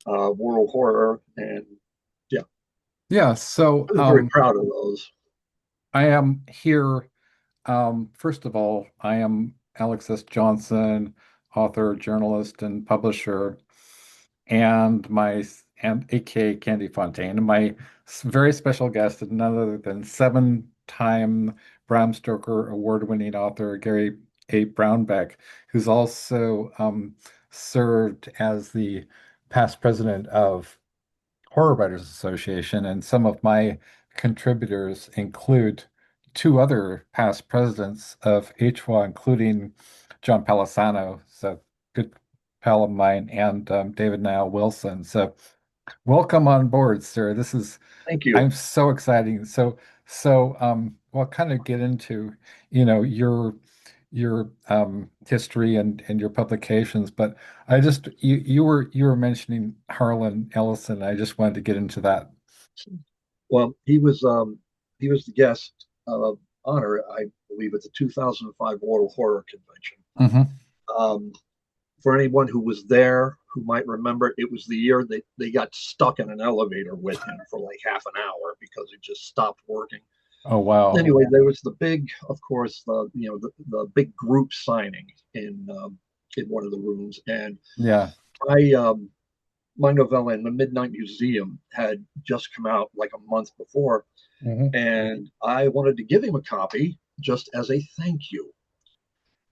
world horror, and yeah, Yeah, so I was very proud of those. I am here. First of all, I am Alex S. Johnson, author, journalist, and publisher, and AKA Candy Fontaine. And my very special guest is none other than seven-time Bram Stoker Award-winning author Gary A. Braunbeck, who's also served as the past president of Horror Writers Association, and some of my contributors include two other past presidents of HWA, including John Palisano, so good pal of mine, and David Niall Wilson. So welcome on board, sir. Thank you. I'm so exciting. We'll kind of get into, your history and your publications, but you were mentioning Harlan Ellison. I just wanted to get into that. Well, he was the guest of honor, I believe, at the 2005 World Horror Convention. Hmm. Um, for anyone who was there who might remember, it was the year they got stuck in an elevator with him for like half an hour because it just stopped working. Oh, wow. Anyway, there was the big, of course, the big group signing in one of the rooms, and Yeah. I my novella in the Midnight Museum had just come out like a month before, Hmm. and I wanted to give him a copy just as a thank you.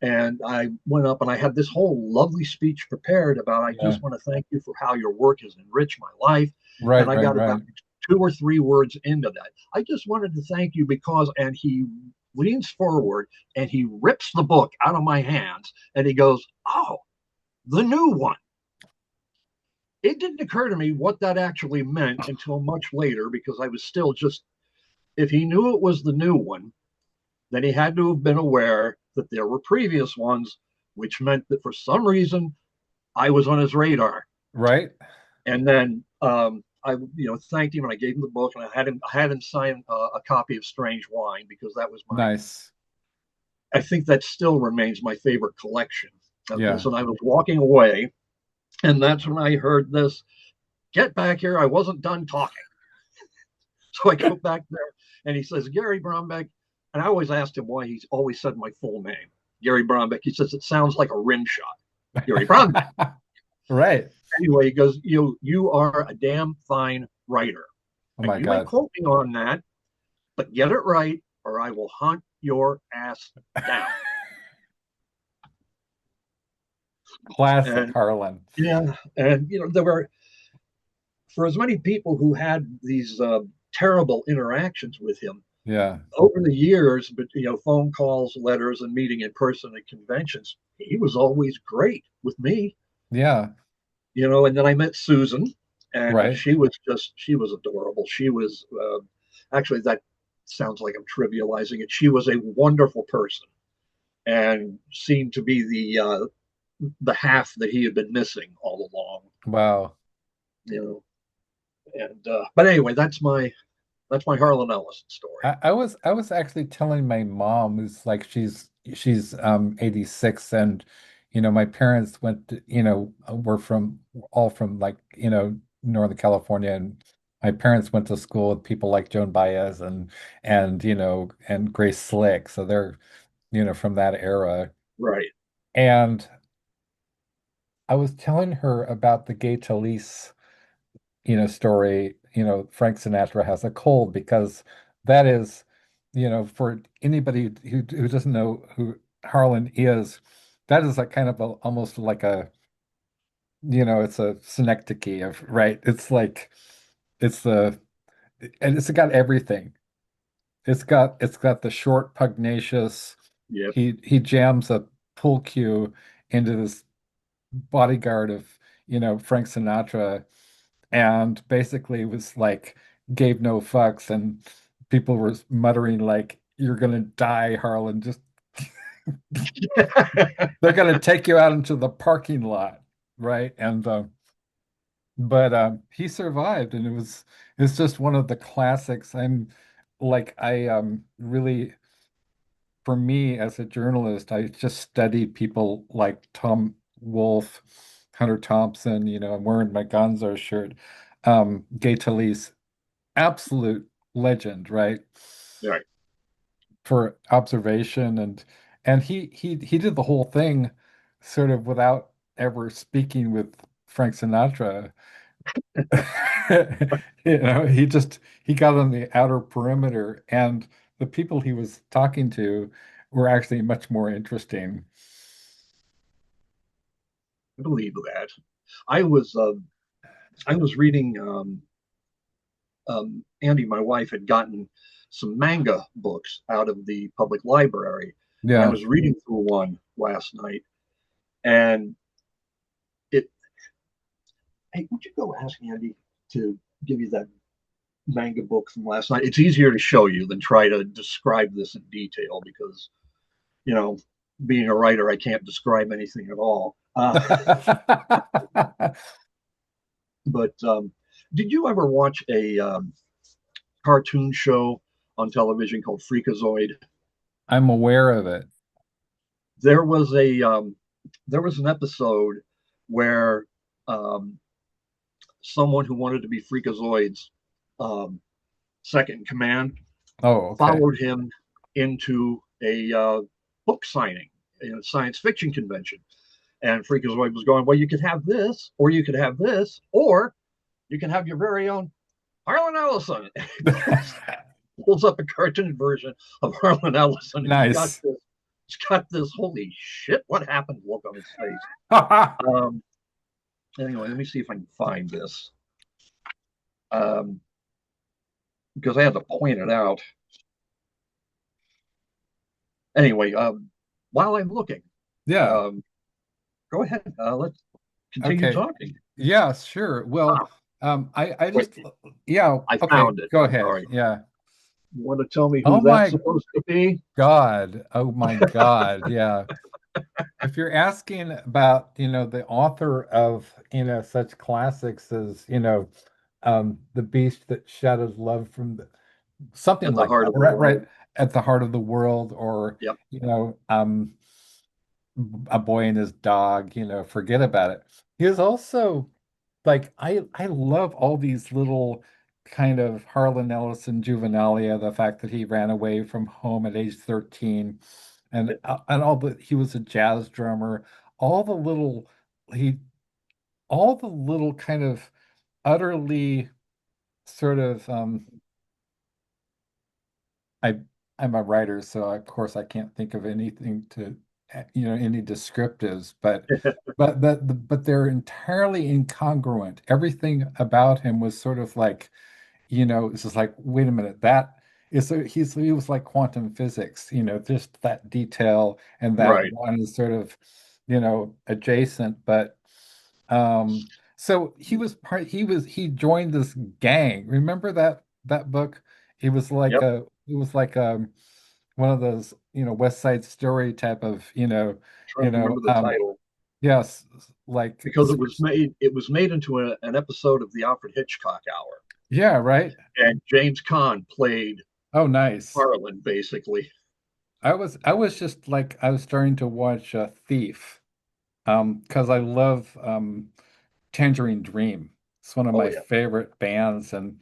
And I went up and I had this whole lovely speech prepared about, I Yeah. just want to thank you for how your work has enriched my life. And Right, I right, got about right. 2 or 3 words into that. I just wanted to thank you because, and he leans forward and he rips the book out of my hands and he goes, "Oh, the new one." It didn't occur to me what that actually meant until much later because I was still just, if he knew it was the new one, then he had to have been aware that there were previous ones, which meant that for some reason I was on his radar. Right. And then I, thanked him and I gave him the book and I had him sign a copy of Strange Wine because that was my, Nice. I think that still remains my favorite collection of his. Yeah. And I was walking away, and that's when I heard this: "Get back here! I wasn't done talking." So I go back there, and he says, "Gary Brombeck," and I always asked him why he's always said my full name, Gary Brombeck. He says it sounds like a rim shot, Gary Brombeck. Right. Anyway, he goes, "You are a damn fine writer, Oh and my you may God. quote me on that, but get it right, or I will hunt your ass down." Classic And Harlan. yeah, and there were, for as many people who had these terrible interactions with him Yeah. over the years, but phone calls, letters, and meeting in person at conventions, he was always great with me. Yeah. And then I met Susan, and Right. she was adorable. She was actually, that sounds like I'm trivializing it. She was a wonderful person and seemed to be the half that he had been missing all along. Wow. You know, and but anyway, that's my Harlan Ellison story. I was actually telling my mom, who's like she's 86, and my parents went to, were from all from like Northern California, and my parents went to school with people like Joan Baez and Grace Slick, so they're from that era. Right. And I was telling her about the Gay Talese story, Frank Sinatra has a cold, because that is, for anybody who doesn't know who Harlan is, that is like kind of almost like it's a synecdoche of, right? It's like, it's the, and it's got everything. It's got the short, pugnacious, Yep. he jams a pool cue into this bodyguard of, Frank Sinatra, and basically was like gave no fucks, and people were muttering like, "You're gonna die, Harlan. Just they're gonna take you out into the parking lot, right?" And but he survived, and it's just one of the classics. I really, for me as a journalist, I just study people like Tom Wolfe, Hunter Thompson, I'm wearing my Gonzo shirt. Gay Talese, absolute legend, right? Right. For observation and he did the whole thing sort of without ever speaking with Frank Sinatra. He got on the outer perimeter, and the people he was talking to were actually much more interesting. I believe that. I was I was reading Andy, my wife, had gotten some manga books out of the public library. And I Yeah. was reading through one last night, and it. Hey, would you go ask Andy to give you that manga book from last night? It's easier to show you than try to describe this in detail because, you know, being a writer, I can't describe anything at all. But did you ever watch a cartoon show on television called Freakazoid? I'm aware of it. There was a there was an episode where um, someone who wanted to be Freakazoid's um, second in command Oh, okay. followed him into a book signing in a science fiction convention. And Freakazoid was going, well, you could have this, or you could have this, or you can have your very own Harlan Ellison. Pulls up a cartoon version of Harlan Ellison, and Nice. he's got this holy shit, what happened look on his face. Um, anyway, let me see if I can find this um, because I had to point it out. Anyway, while I'm looking, Yeah. um, go ahead. Let's continue Okay. talking. Yeah, sure. Well, Ah, I wait, just, yeah, I okay, found it. go I'm ahead. sorry. Yeah. You want to tell me Oh who that's my supposed to be? God. Oh my God. Yeah. If you're asking about, the author of, such classics as, The Beast That Shadowed Love from something At the like heart that, of the right, right world. at the heart of the world, or, Yep. you know, um, A Boy and His Dog, forget about it. He is also like I love all these little kind of Harlan Ellison juvenilia, the fact that he ran away from home at age 13 and all the he was a jazz drummer, all the little he all the little kind of utterly sort of I I'm a writer, so of course I can't think of anything to any descriptives, but they're entirely incongruent. Everything about him was sort of like, it's just like, wait a minute, that is so he was like quantum physics, just that detail and that Right. one is sort of, adjacent, but so he joined this gang. Remember that book? It was like Yep. one of those, West Side Story type of, Trying to remember the title yes, like because it was made into an episode of the Alfred Hitchcock Hour, yeah, right. and James Caan played Oh, nice. Harlan basically. I was just like I was starting to watch Thief, because I love Tangerine Dream. It's one of Oh my yeah. favorite bands, and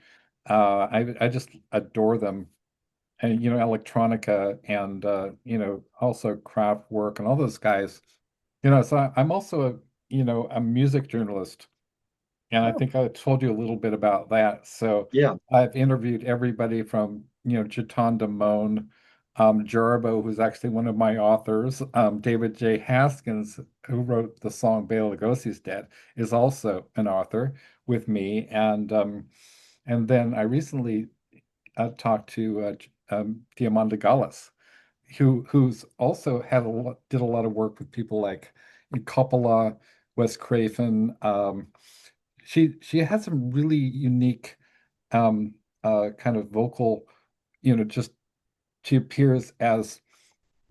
I just adore them. And electronica and also Kraftwerk and all those guys. So I'm also a music journalist, and I Oh, think I told you a little bit about that. So yeah. I've interviewed everybody from, Chetan Damone, Jarbo, who's actually one of my authors, David J. Haskins, who wrote the song Bela Lugosi's Dead, is also an author with me. And then I recently talked to Diamanda Gallis, who's also did a lot of work with people like Coppola, Wes Craven. She has some really unique um kind of vocal, just she appears as,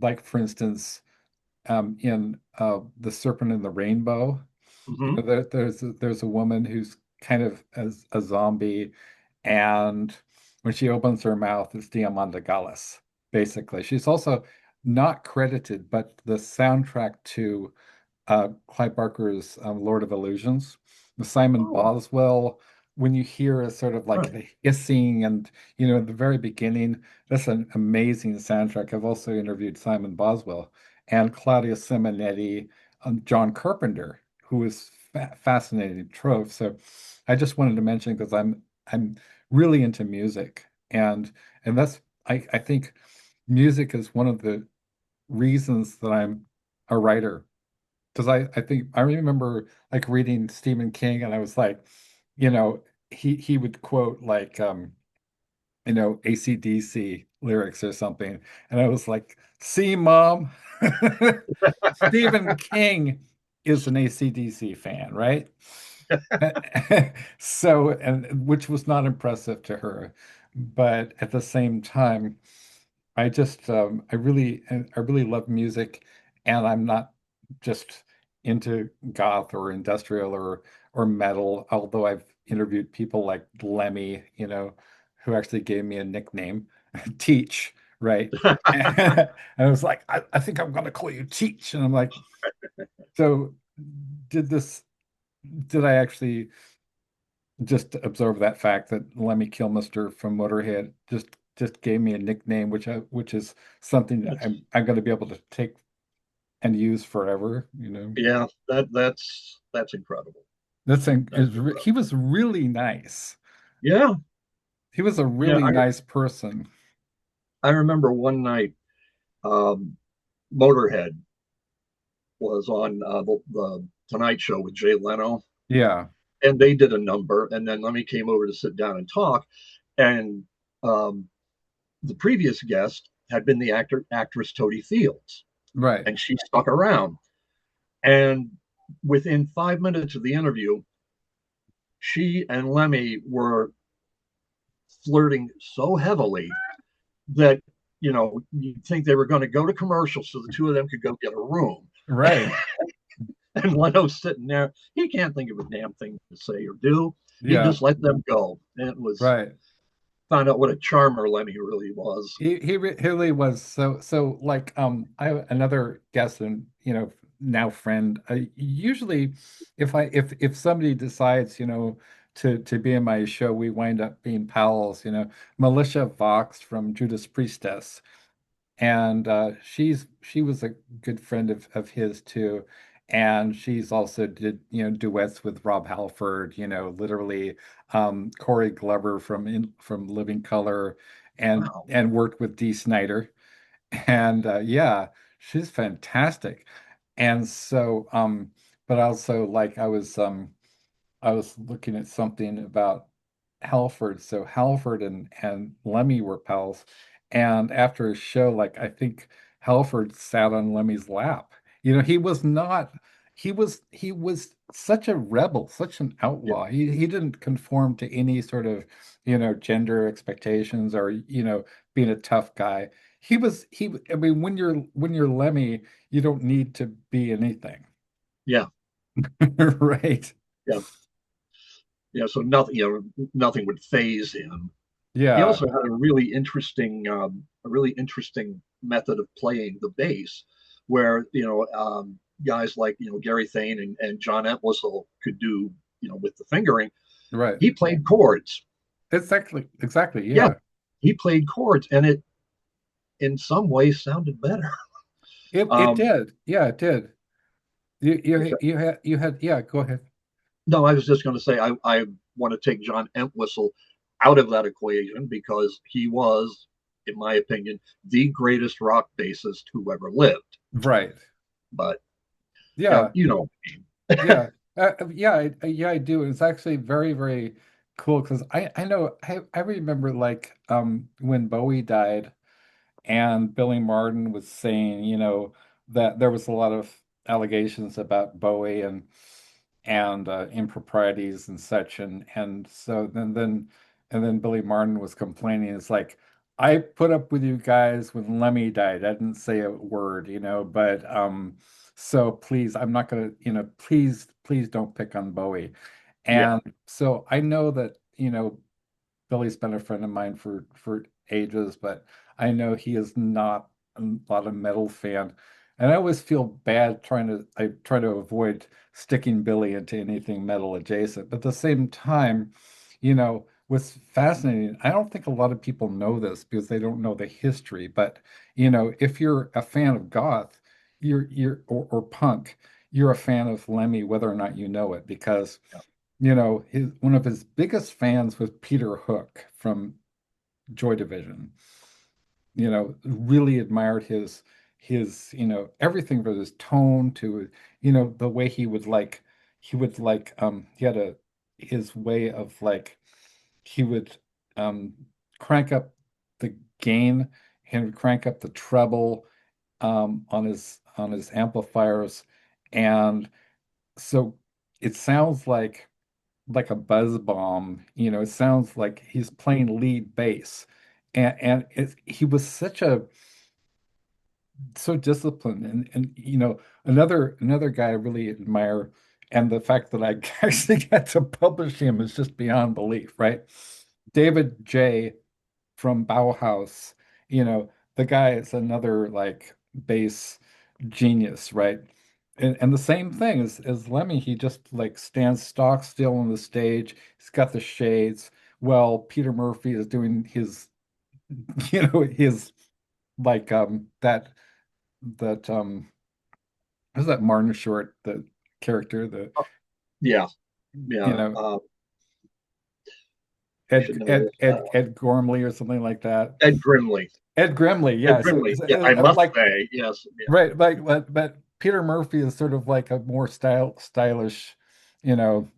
like, for instance, in The Serpent and the Rainbow. Hmm. There's a woman who's kind of as a zombie, and when she opens her mouth, it's Diamanda Gallis, basically. She's also not credited, but the soundtrack to Clive Barker's Lord of Illusions. The Simon Oh, Boswell, when you hear a sort of like right. the hissing and, you know, the very beginning, that's an amazing soundtrack. I've also interviewed Simon Boswell and Claudia Simonetti, John Carpenter, who is fascinating trove. So I just wanted to mention because I'm really into music and that's I think music is one of the reasons that I'm a writer because I think I remember like reading Stephen King and I was like, you know, he would quote like you know, AC/DC lyrics or something. And I was like, see, Mom, Stephen King is an AC/DC fan, right? So, and which was not impressive to her. But at the same time, I really love music, and I'm not just into goth or industrial or metal, although I've interviewed people like Lemmy, you know, who actually gave me a nickname, Teach, right? And I was like, I think I'm gonna call you Teach. And I'm like, so did this did I actually just observe that fact that Lemmy Kilmister from Motorhead just gave me a nickname, which is something that That's, I'm going to be able to take and use forever. You know, yeah, that's incredible. this thing That's he incredible. was really nice. Yeah, He was a yeah. really nice person. I remember one night, um, Motorhead was on the Tonight Show with Jay Leno, Yeah, and they did a number, and then Lemmy came over to sit down and talk, and um, the previous guest had been the actress Toady Fields, right, and she stuck around. And within 5 minutes of the interview, she and Lemmy were flirting so heavily that you'd think they were going to go to commercial so the two of them could go get a room. right. And Leno's sitting there. He can't think of a damn thing to say or do. He Yeah, just let them go. And it was right. found out what a charmer Lemmy really was. Really was so like I have another guest and you know now friend. Usually if somebody decides you know to be in my show, we wind up being pals. You know, Militia Vox from Judas Priestess, and she was a good friend of his too, and she's also did you know duets with Rob Halford, you know, literally Corey Glover from Living Color, Wow. and worked with Dee Snider, and yeah, she's fantastic, and so but also like I was looking at something about Halford. So Halford and Lemmy were pals. And after a show, like I think Halford sat on Lemmy's lap. You know, he was such a rebel, such an Yeah. outlaw. He didn't conform to any sort of, you know, gender expectations or, you know, being a tough guy. I mean, when you're Lemmy, you don't need to be anything. Yeah. Right. Yeah. Yeah. So nothing would phase him. He Yeah. also had a really interesting method of playing the bass, where guys like Gary Thane and John Entwistle could do with the fingering. Right. He played chords. Exactly. Yeah, Yeah. he played chords, and it in some ways sounded better. It Um, did. Yeah, it did. You had yeah, go ahead. no, I was just going to say I want to take John Entwistle out of that equation because he was, in my opinion, the greatest rock bassist who ever lived. Right. But yeah, Yeah. you know what I mean. Yeah. Yeah, I do. It's actually very, very cool because I know I remember like when Bowie died and Billy Martin was saying, you know, that there was a lot of allegations about Bowie and improprieties and such and so and then Billy Martin was complaining. It's like I put up with you guys when Lemmy died. I didn't say a word, you know, but so please, I'm not gonna, you know, please don't pick on Bowie. Yeah, And so I know that, you know, Billy's been a friend of mine for ages, but I know he is not a lot of metal fan. And I always feel bad I try to avoid sticking Billy into anything metal adjacent. But at the same time, what's fascinating, I don't think a lot of people know this because they don't know the history. But, if you're a fan of goth, or punk, you're a fan of Lemmy, whether or not you know it, because, Yeah. one of his biggest fans was Peter Hook from Joy Division. Really admired his everything from his tone to the way he had his way of like he would um crank up the gain and crank up the treble on his amplifiers, and so it sounds like a buzz bomb. It sounds like he's playing lead bass. And he was so disciplined. And another guy I really admire, and the fact that I actually got to publish him is just beyond belief, right? David J. from Bauhaus, you know, the guy is another like bass genius, right? And the same thing as Lemmy, he just like stands stock still on the stage. He's got the shades. Well, Peter Murphy is doing his, his like that who's that Martin Short, the character, the Oh, yeah, you yeah. know, I should know this. Ed Gormley or something like that. Ed Grimley. Ed Grimley, Ed yeah. So, Grimley. Yeah, I must like say yes. Yeah, right, like but Peter Murphy is sort of like a more stylish, you know,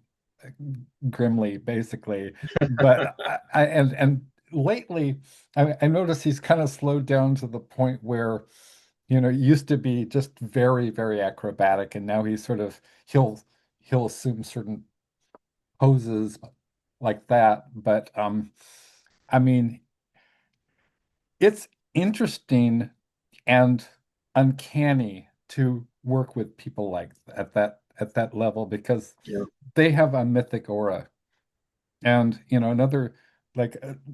Grimly basically. But and lately I noticed he's kind of slowed down to the point where, it used to be just very, very acrobatic, and now he's sort of he'll assume certain poses like that. But I mean, it's interesting and uncanny to work with people like at that level because yeah. they have a mythic aura. And another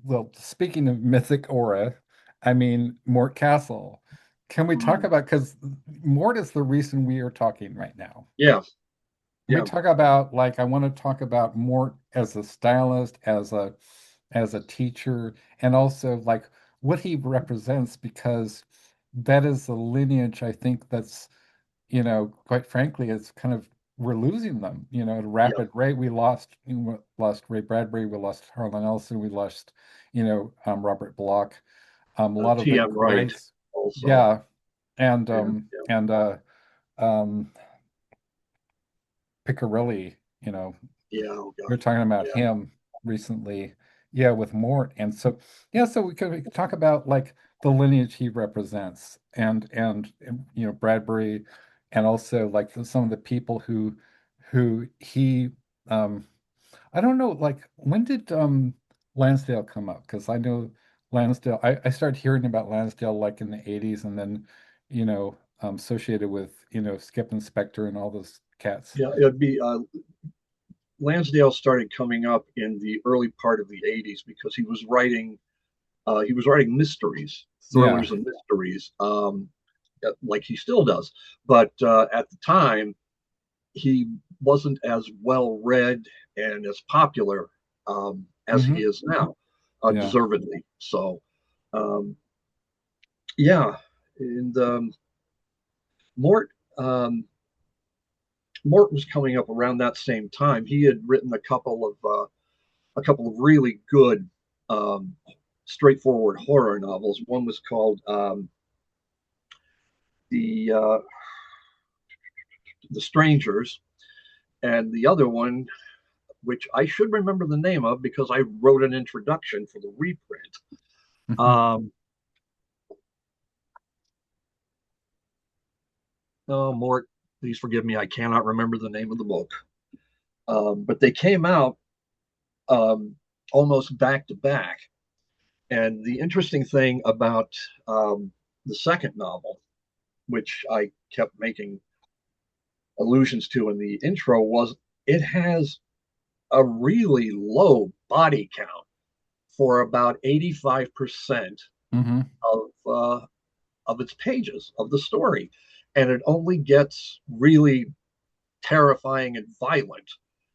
well, speaking of mythic aura, I mean Mort Castle. Can we talk Mm. about, because Mort is the reason we are talking right now. Yeah, Can we yeah, talk about, like, I want to talk about Mort as a stylist, as a teacher, and also like what he represents, because that is a lineage I think that's, quite frankly, it's kind of, we're losing them, at a yeah. rapid rate. We lost Ray Bradbury, we lost Harlan Ellison, we lost, Robert Bloch, a lot of the T.M. Wright greats. also. Yeah. And And yeah, um Piccarelli, yeah, oh we were gosh. talking about Yeah, him recently, yeah, with Mort. And so, yeah, so we could talk about like the lineage he represents, and Bradbury, and also like some of the people who he um I don't know, like, when did Lansdale come up? Because I know Lansdale, I started hearing about Lansdale like in the 80s, and then associated with Skip and Spectre and all those cats. yeah. It'd be Lansdale started coming up in the early part of the '80s because he was writing mysteries, Yeah. thrillers, and mysteries, like he still does. But at the time, he wasn't as well read and as popular as he Hmm. is now, Yeah. deservedly. So, um, yeah, and Mort um, Mort was coming up around that same time. He had written a couple of really good, um, straightforward horror novels. One was called the uh, the Strangers, and the other one, which I should remember the name of because I wrote an introduction for the reprint. Um, oh, Mort, please forgive me. I cannot remember the name of the book. But they came out um, almost back to back. And the interesting thing about the second novel, which I kept making allusions to in the intro, was it has a really low body count for about 85% Hmm. of its pages of the story. and it only gets really terrifying and violent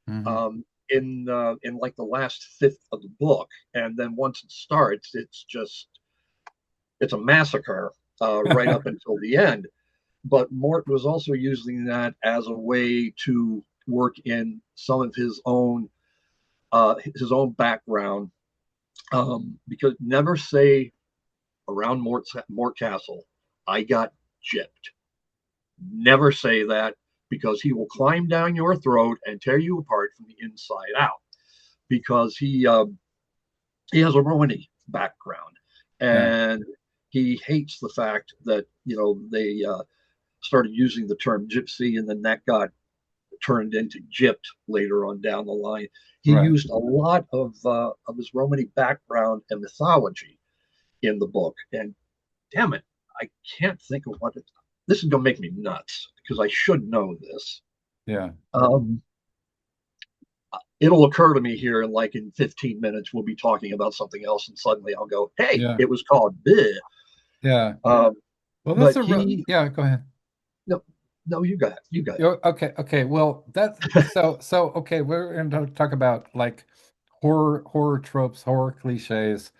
Hmm. in like the last fifth of the book, and then once it starts, it's a massacre right up until the end. But Mort was also using that as a way to work in some of his own background, because never say around Mort Castle, I got gypped. Never say that, because he will climb down your throat and tear you apart from the inside out, because he has a Romany background, Yeah, and he hates the fact that they started using the term gypsy, and then that got turned into gypped later on down the line. He right. used a lot of his Romany background and mythology in the book, and damn it, I can't think of what it. This is gonna make me nuts because I should know this. Yeah, Um, it'll occur to me here, and like in 15 minutes, we'll be talking about something else, and suddenly I'll go, "Hey, yeah, it was called Bleh." yeah. Um, Well, that's but a real, he, yeah, go ahead. no, no, you got it. Okay, okay. Well, that's okay, we're going to talk about like horror tropes, horror cliches.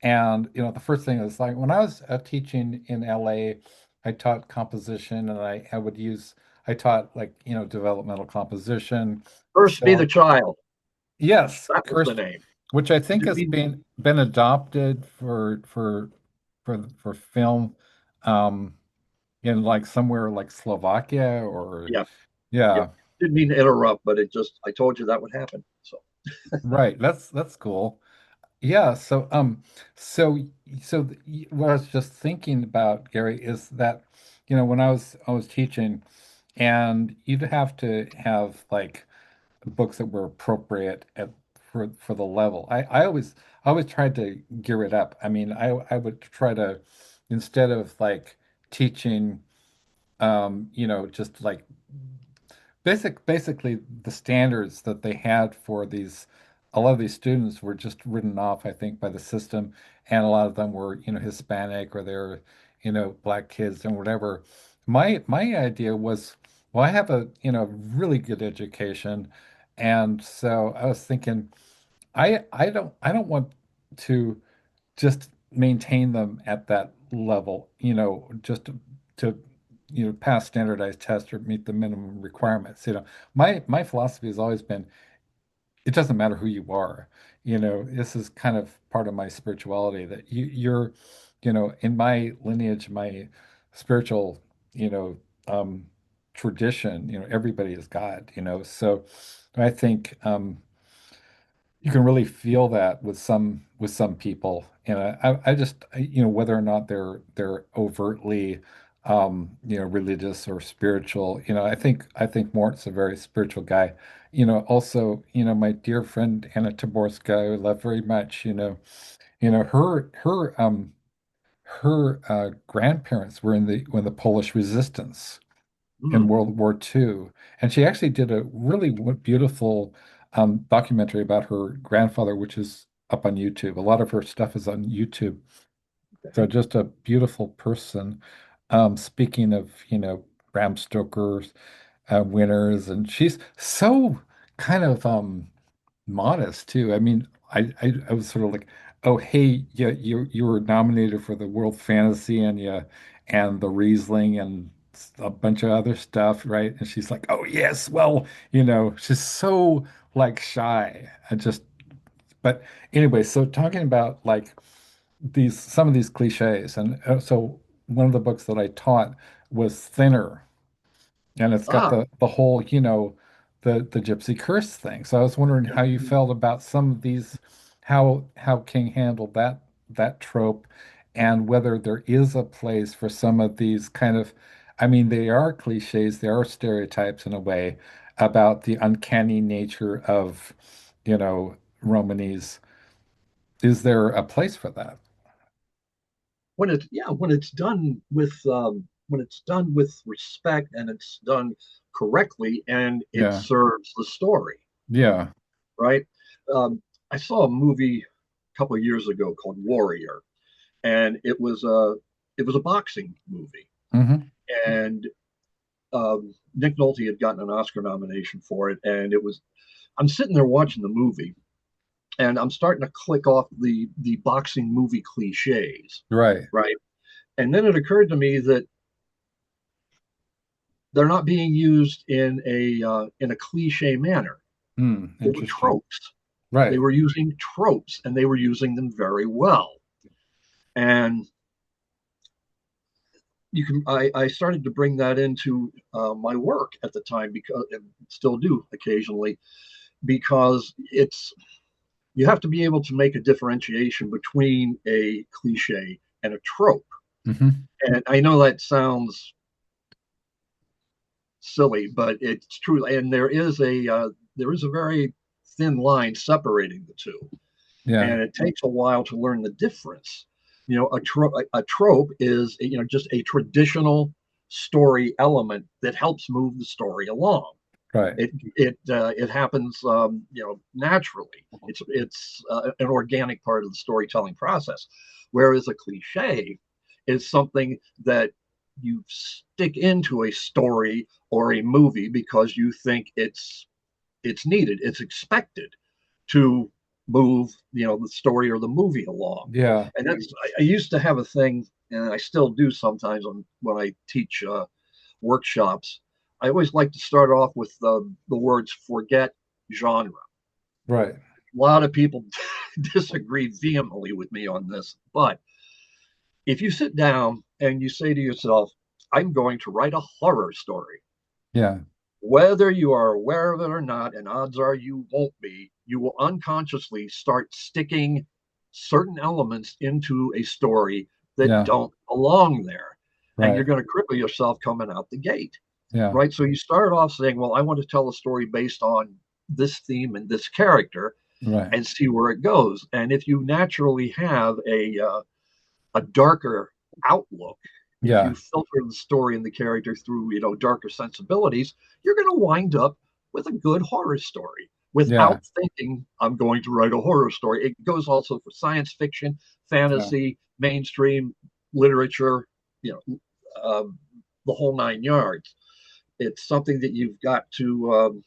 And the first thing is like when I was teaching in LA, I taught composition and I taught like, developmental composition, First, be the film. child. Yes, That was the cursed, name. which I think Didn't has mean, been adopted for film um in like somewhere like Slovakia or yeah, yeah. yeah, Didn't mean to interrupt, but it just I told you that would happen. So, right. That's cool. Yeah, so what I was just thinking about, Gary, is that when I was teaching, and you'd have to have like books that were appropriate for the level. I always tried to gear it up. I mean, I would try to, instead of like teaching, just like basically the standards that they had for these, a lot of these students were just written off, I think, by the system, and a lot of them were, Hispanic, or they're, black kids and whatever. My idea was, well, I have a, really good education, and so I was thinking, I don't want to just maintain them at that level, just to pass standardized tests or meet the minimum requirements. My philosophy has always been, it doesn't matter who you are. This is kind of part of my spirituality, that you're, in my lineage, my spiritual, you know, um, tradition, everybody is God, so I think, you can really feel that with some people, and I just whether or not they're overtly religious or spiritual. I think Mort's a very spiritual guy. Also, my dear friend Anna Taborska, I love very much. Her grandparents were in the Polish resistance in mm, World War II. And she actually did a really beautiful documentary about her grandfather, which is up on YouTube. A lot of her stuff is on YouTube. So okay. just a beautiful person. Speaking of, Bram Stoker's winners, and she's so kind of modest too. I mean, I was sort of like, oh hey, yeah, you were nominated for the World Fantasy, and yeah, and the Riesling and a bunch of other stuff, right? And she's like, oh yes, well, she's so like shy. But anyway, so talking about like some of these cliches, and so one of the books that I taught was Thinner, and it's got Ah, the whole, the gypsy curse thing. So I was wondering how you felt about some of these, how King handled that trope, and whether there is a place for some of these kind of, I mean, they are cliches, they are stereotypes in a way about the uncanny nature of, Romany's. Is there a place for that? when it's done with respect, and it's done correctly, and it Yeah. serves the story, Yeah. right? I saw a movie a couple of years ago called Warrior, and it was a boxing movie, Hmm. and Nick Nolte had gotten an Oscar nomination for it, and it was. I'm sitting there watching the movie, and I'm starting to click off the boxing movie cliches, Right. right? And then it occurred to me that they're not being used in a cliche manner. They were Interesting. tropes. They Right. were using tropes, and they were using them very well. And I started to bring that into my work at the time, because and still do occasionally, because it's you have to be able to make a differentiation between a cliche and a trope. Hmm. And I know that sounds silly, but it's true. And there is a very thin line separating the two, Yeah. and it takes a while to learn the difference. A trope is just a traditional story element that helps move the story along. Right. It happens naturally. It's an organic part of the storytelling process, whereas a cliche is something that you stick into a story or a movie because you think it's needed, it's expected to move the story or the movie along. Yeah. And I used to have a thing, and I still do sometimes when I teach workshops. I always like to start off with the words "forget genre." Right. A lot of people disagree vehemently with me on this, but if you sit down and you say to yourself, "I'm going to write a horror story," Yeah. whether you are aware of it or not, and odds are you won't be, you will unconsciously start sticking certain elements into a story that Yeah. don't belong there. And you're Right. going to cripple yourself coming out the gate, Yeah. right? So you start off saying, well, I want to tell a story based on this theme and this character Right. and see where it goes. And if you naturally have a darker outlook, if you Yeah. filter the story and the character through darker sensibilities, you're going to wind up with a good horror story Yeah. without thinking I'm going to write a horror story. It goes also for science fiction, Yeah. fantasy, mainstream literature, you know, the whole nine yards. It's something that you've got to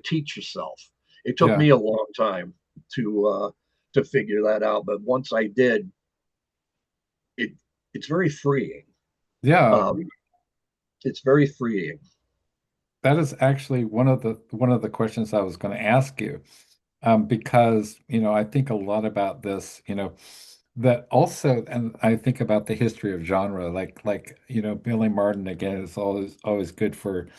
teach yourself. It took Yeah. me a long time to figure that out, but once I did, it it's very freeing. Yeah. Um, it's very freeing. That is actually one of the questions I was going to ask you. Because, I think a lot about this, that also, and I think about the history of genre, Billy Martin again is always good for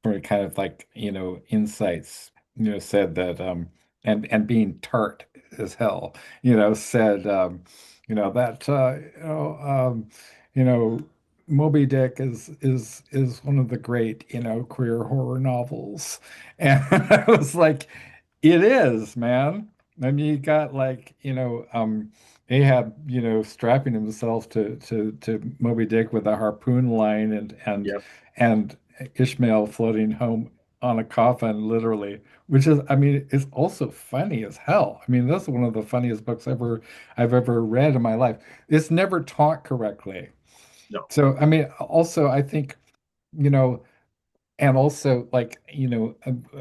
kind of like, insights, said that, and being tart as hell, said, that, you know, Moby Dick is one of the great, queer horror novels. And I was like, it is, man. I mean, you got like, Ahab, strapping himself to Moby Dick with a harpoon line Yep. and Ishmael floating home on a coffin, literally, which is, I mean, it's also funny as hell. I mean, that's one of the funniest books I've ever read in my life. It's never taught correctly. No. So, I mean, also, I think, you know, and also, like,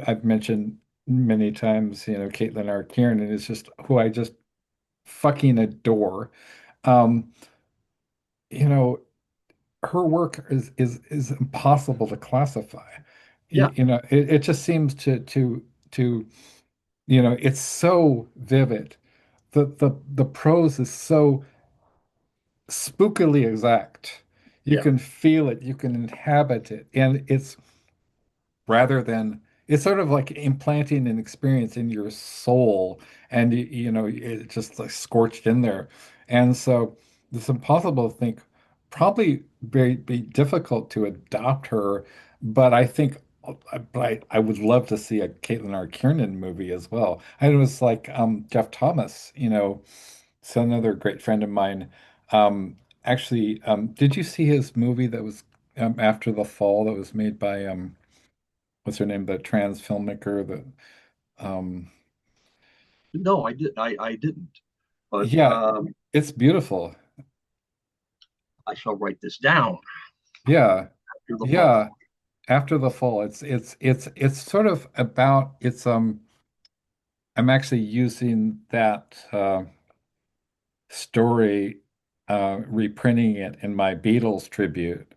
I've mentioned many times, Caitlin R. Kiernan is just who I just fucking adore. Um, you know, her work is impossible to classify. Yeah. It just seems to, it's so vivid. The prose is so spookily exact. You Yeah. can feel it, you can inhabit it, and it's rather than it's sort of like implanting an experience in your soul and it's just like scorched in there. And so it's impossible to think probably be difficult to adopt her, but I think I would love to see a Caitlin R. Kiernan movie as well. And it was like Jeff Thomas, so another great friend of mine. Actually, did you see his movie that was After the Fall that was made by what's her name, the trans filmmaker that um No, I didn't. But yeah, it's beautiful. I shall write this down. Yeah. After the fall. yeah, after the fall. It's sort of about I'm actually using that story, reprinting it in my Beatles tribute.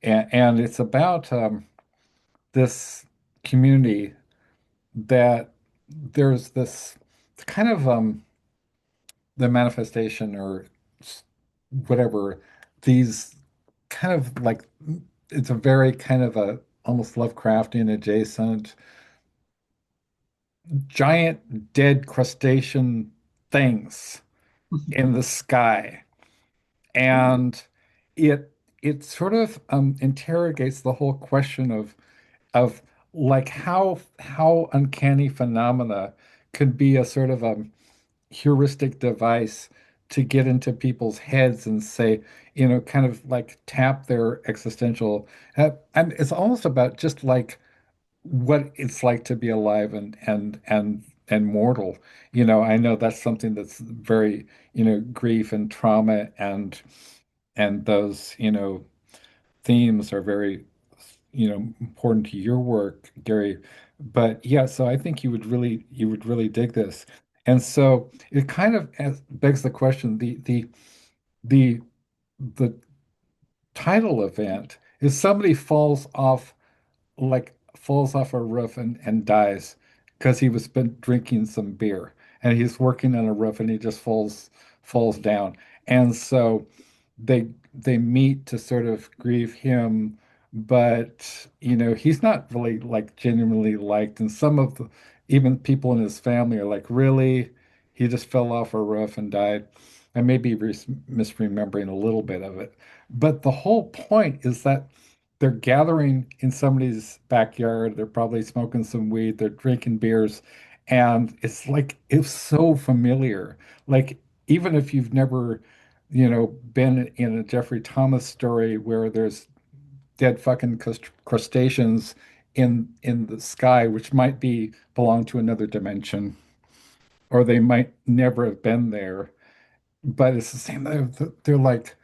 And it's about this community that there's this kind of the manifestation or whatever, these kind of like it's a very kind of a almost Lovecraftian adjacent giant dead crustacean things in the sky. And it it sort of interrogates the whole question of like how uncanny phenomena could be a sort of a heuristic device to get into people's heads and say, kind of like tap their existential. And it's almost about just like what it's like to be alive and mortal. I know that's something that's very, grief and trauma and those, themes are very, important to your work, Gary. But yeah, so I think you would really dig this. And so it kind of begs the question, the the title event is somebody falls off a roof and dies because he was been drinking some beer and he's working on a roof and he just falls down. And so they meet to sort of grieve him, but he's not really like genuinely liked. And some of the even people in his family are like, really? He just fell off a roof and died. I may be misremembering a little bit of it. But the whole point is that they're gathering in somebody's backyard. They're probably smoking some weed. They're drinking beers. And it's like, it's so familiar. Like, even if you've never, been in a Jeffrey Thomas story where there's dead fucking crustaceans in the sky, which might be belong to another dimension, or they might never have been there. But it's the same. They're like,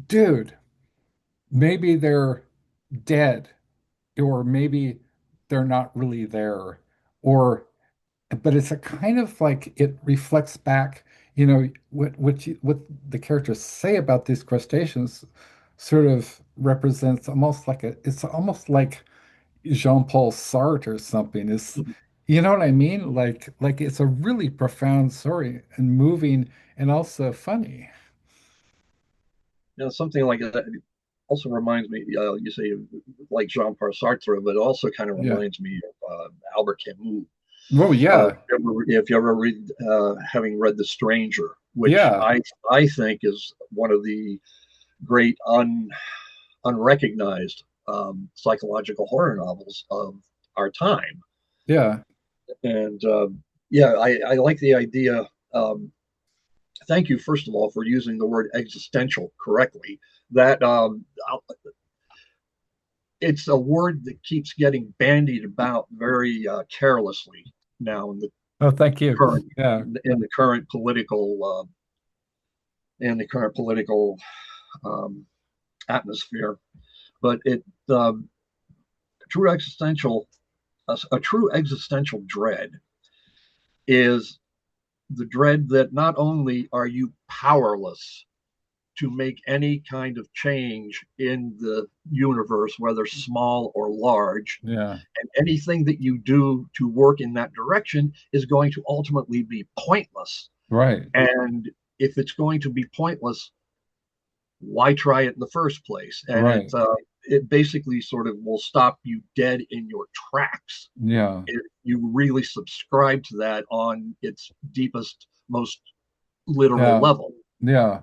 dude, maybe they're dead, or maybe they're not really there, or but it's a kind of like it reflects back, what the characters say about these crustaceans sort of represents almost like it's almost like Jean-Paul Sartre or something. You know what I mean? Like it's a really profound story and moving and also funny. Something like that also reminds me, you say like Jean-Paul Sartre, but it also kind of Yeah. reminds me of Albert Camus. Oh yeah. If you ever read, having read The Stranger, which Yeah. I think is one of the great unrecognized psychological horror novels of our time. Yeah. And yeah, I like the idea. Thank you, first of all, for using the word existential correctly. That it's a word that keeps getting bandied about very carelessly now Oh, thank you. current Yeah. in the current political um, atmosphere. But um, true existential a true existential dread is the dread that not only are you powerless to make any kind of change in the universe, whether small or large, Yeah. and anything that you do to work in that direction is going to ultimately be pointless. Right. And if it's going to be pointless, why try it in the first place? And Right. it basically sort of will stop you dead in your tracks Yeah. if you really subscribe to that on its deepest, most literal Yeah. level. Yeah.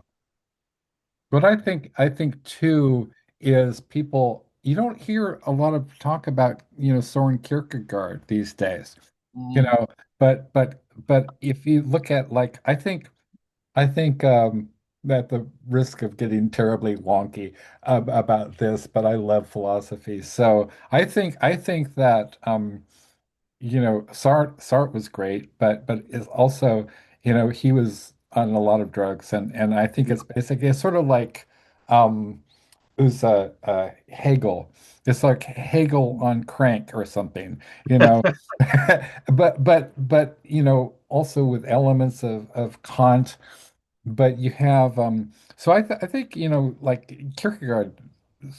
What I think too is people you don't hear a lot of talk about, Soren Kierkegaard these days. You Mm, know, but if you look at like I think that the risk of getting terribly wonky about this, but I love philosophy. So I think that Sartre was great, but it's also, he was on a lot of drugs, and I think yeah. it's basically it's sort of like um who's Hegel. It's like Hegel on crank or something, you know. But also with elements of Kant. But you have so I think like Kierkegaard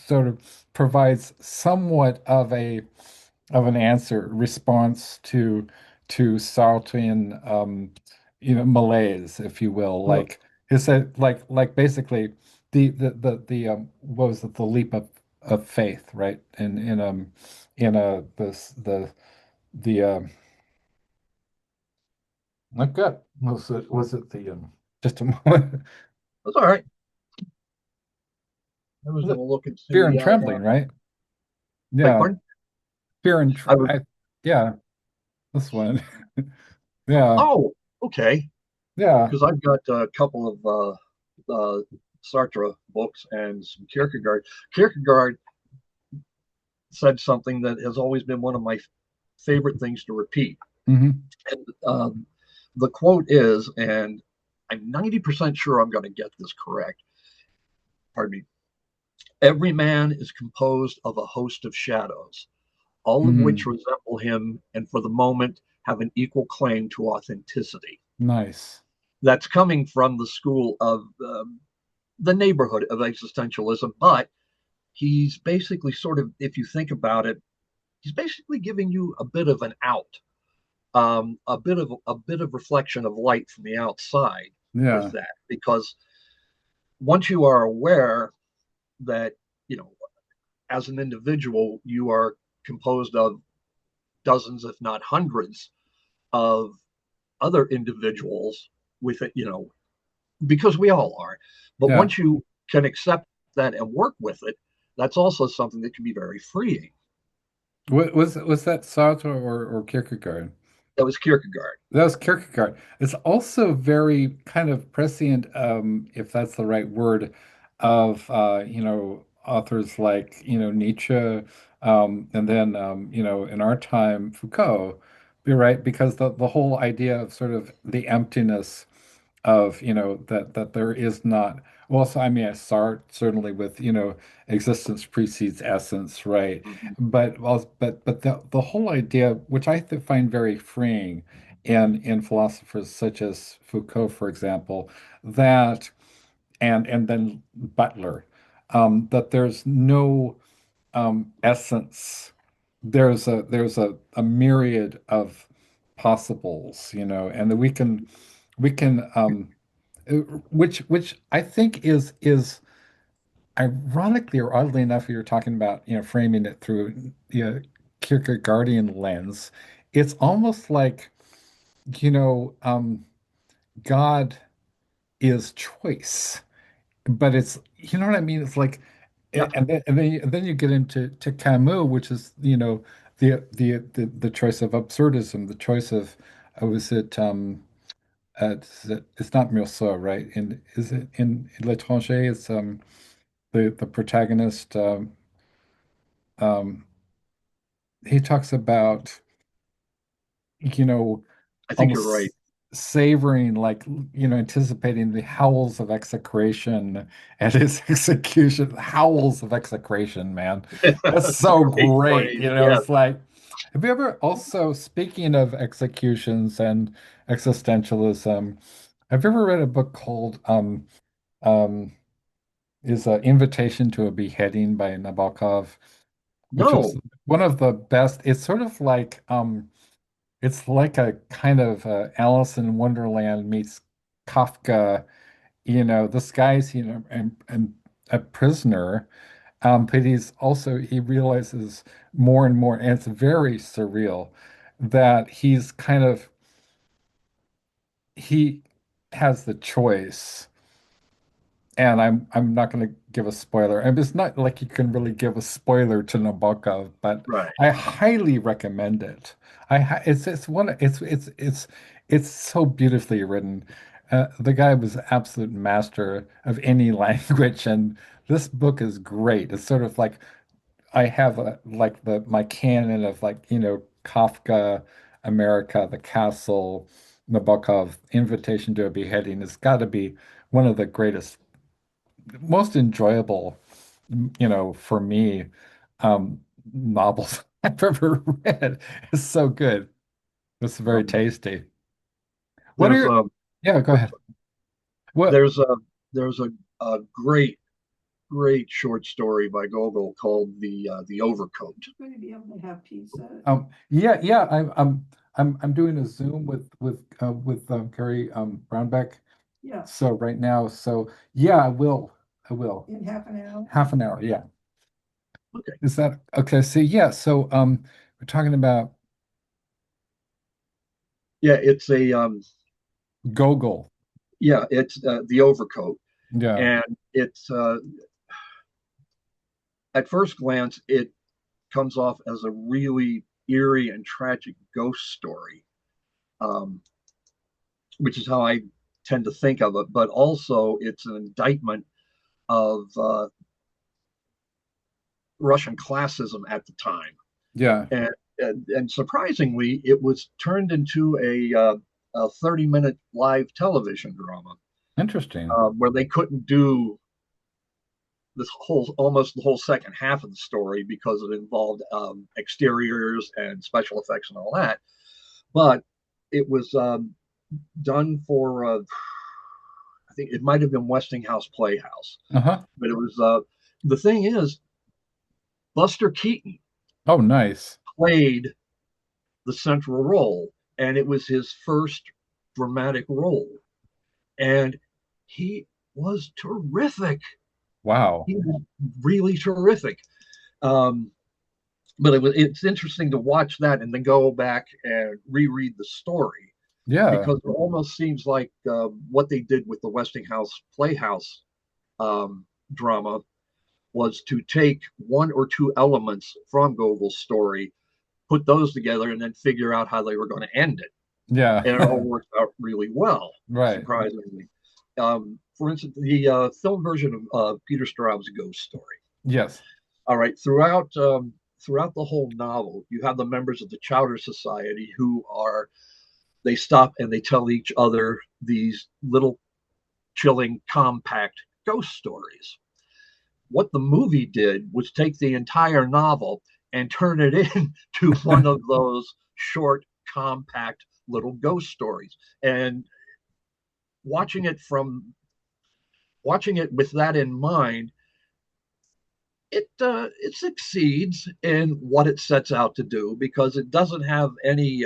sort of provides somewhat of an answer response to Sartrean malaise, if you will. Well, Like is that like basically the what was it, the leap of faith, right? In a this the not good. Was it the just a moment. that's all right. I was Was going it to look and Fear see. and Trembling, right? Beg Yeah, pardon? Fear and I was. yeah, this one. Yeah, Oh, okay. yeah. Because I've got a couple of Sartre books and some Kierkegaard. Kierkegaard said something that has always been one of my favorite things to repeat. Hmm. And the quote is, and I'm 90% sure I'm going to get this correct. Pardon me. Every man is composed of a host of shadows, all of which Mm, resemble him and for the moment have an equal claim to authenticity. nice. That's coming from the school of the neighborhood of existentialism, but he's basically sort of, if you think about it, he's basically giving you a bit of an out, a bit of reflection of light from the outside with Yeah, that, because once you are aware that you know, as an individual, you are composed of dozens, if not hundreds, of other individuals with it, because we all are. But yeah. once you can accept that and work with it, that's also something that can be very freeing. Was that Sartre or Kierkegaard? That was Kierkegaard. That was Kierkegaard. It's also very kind of prescient, if that's the right word, of authors like Nietzsche, and then in our time Foucault. You're right, because the whole idea of sort of the emptiness of that there is not, well, so I mean I start certainly with existence precedes essence, right? Mhm. But the whole idea, which find very freeing in philosophers such as Foucault, for example, that and then Butler, that there's no essence. There's a myriad of possibles, and that we can uh, which I think is ironically or oddly enough, you're talking about, framing it through Kierkegaardian lens. It's almost like, you know, um, God is choice, but it's, you know what I mean? It's like, Yeah. and then you get into Camus, which is, the choice of absurdism, the choice of, was it it's not Meursault, right? And is it in L'Étranger? It's the protagonist. Um, he talks about you know I think you're right. almost savoring, like, anticipating the howls of execration at his execution. Howls of execration, man. That's so Great great. phrase. Yes. It's like, have you ever also, speaking of executions and existentialism, have you ever read a book called um is Invitation to a Beheading by Nabokov, which was No. one of the best. It's sort of like it's like a kind of Alice in Wonderland meets Kafka. This guy's and a prisoner, but he realizes more and more, and it's very surreal that he has the choice. And I'm not going to give a spoiler. And it's not like you can really give a spoiler to Nabokov, but Right. I highly recommend it. It's so beautifully written. The guy was an absolute master of any language, and this book is great. It's sort of like I have like the my canon of, like, Kafka, America, The Castle, Nabokov, Invitation to a Beheading. It's got to be one of the greatest, most enjoyable for me, um, novels I've ever read. It's so good. It's very Um, tasty. What are there's your, yeah, go ahead. What? there's a there's a great short story by Gogol called the Overcoat. Going to be able to have pizza. Yeah, yeah, I'm doing a Zoom with Gary Braunbeck. Yeah, So right now, so yeah, I will. in half an hour. Half an hour, yeah. Okay, Is that okay? So yeah, so we're talking about yeah, it's a Gogol. yeah, it's the Overcoat, Yeah, and it's at first glance it comes off as a really eerie and tragic ghost story, um, which is how I tend to think of it. But also, it's an indictment of Russian classism at the time, yeah. and surprisingly, it was turned into a 30-minute live television drama Interesting. where they couldn't do this whole almost the whole second half of the story because it involved exteriors and special effects and all that. But it was done for I think it might have been Westinghouse Playhouse, Uh-huh. but it was the thing is Buster Keaton Oh, nice. played the central role, and it was his first dramatic role, and he was terrific. Wow. He was really terrific. Um, but it's interesting to watch that and then go back and reread the story Yeah. because it almost seems like what they did with the Westinghouse Playhouse drama was to take one or two elements from Gogol's story, put those together, and then figure out how they were going to end it. Yeah. And it all worked out really well, Right. surprisingly. For instance, the film version of Peter Straub's Ghost Story. Yes. All right, throughout the whole novel, you have the members of the Chowder Society who are they stop and they tell each other these little chilling, compact ghost stories. What the movie did was take the entire novel and turn it into one of those short, compact little ghost stories. And watching it from watching it with that in mind, it succeeds in what it sets out to do because it doesn't have any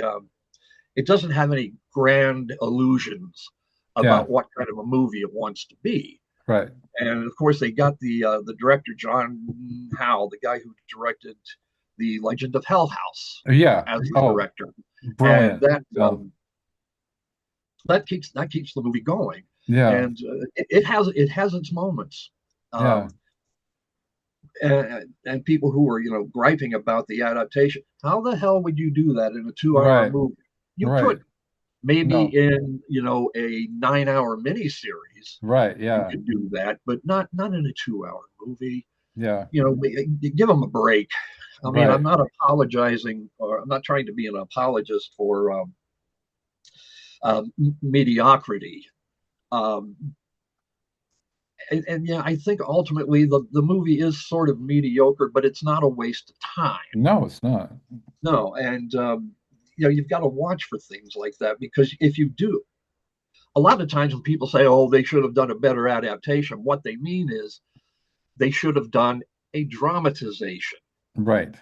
grand illusions Yeah. about what kind of a movie it wants to be. Right. And of course, they got the director John Howe, the guy who directed the Legend of Hell House, Yeah. as the Oh, director, and brilliant film. that keeps the movie going. Yeah. And it has its moments. Yeah. Um, and people who are griping about the adaptation, how the hell would you do that in a 2 hour Right. movie? You Right. could maybe No. in a 9 hour miniseries Right. you Yeah. could do that, but not in a 2 hour movie. Yeah. Give them a break. I mean, I'm Right. not apologizing, or I'm not trying to be an apologist for mediocrity. Um, and yeah, I think ultimately the movie is sort of mediocre, but it's not a waste of time. No, it's not. No, and you've got to watch for things like that because if you do, a lot of times when people say, "Oh, they should have done a better adaptation," what they mean is they should have done a dramatization, Right.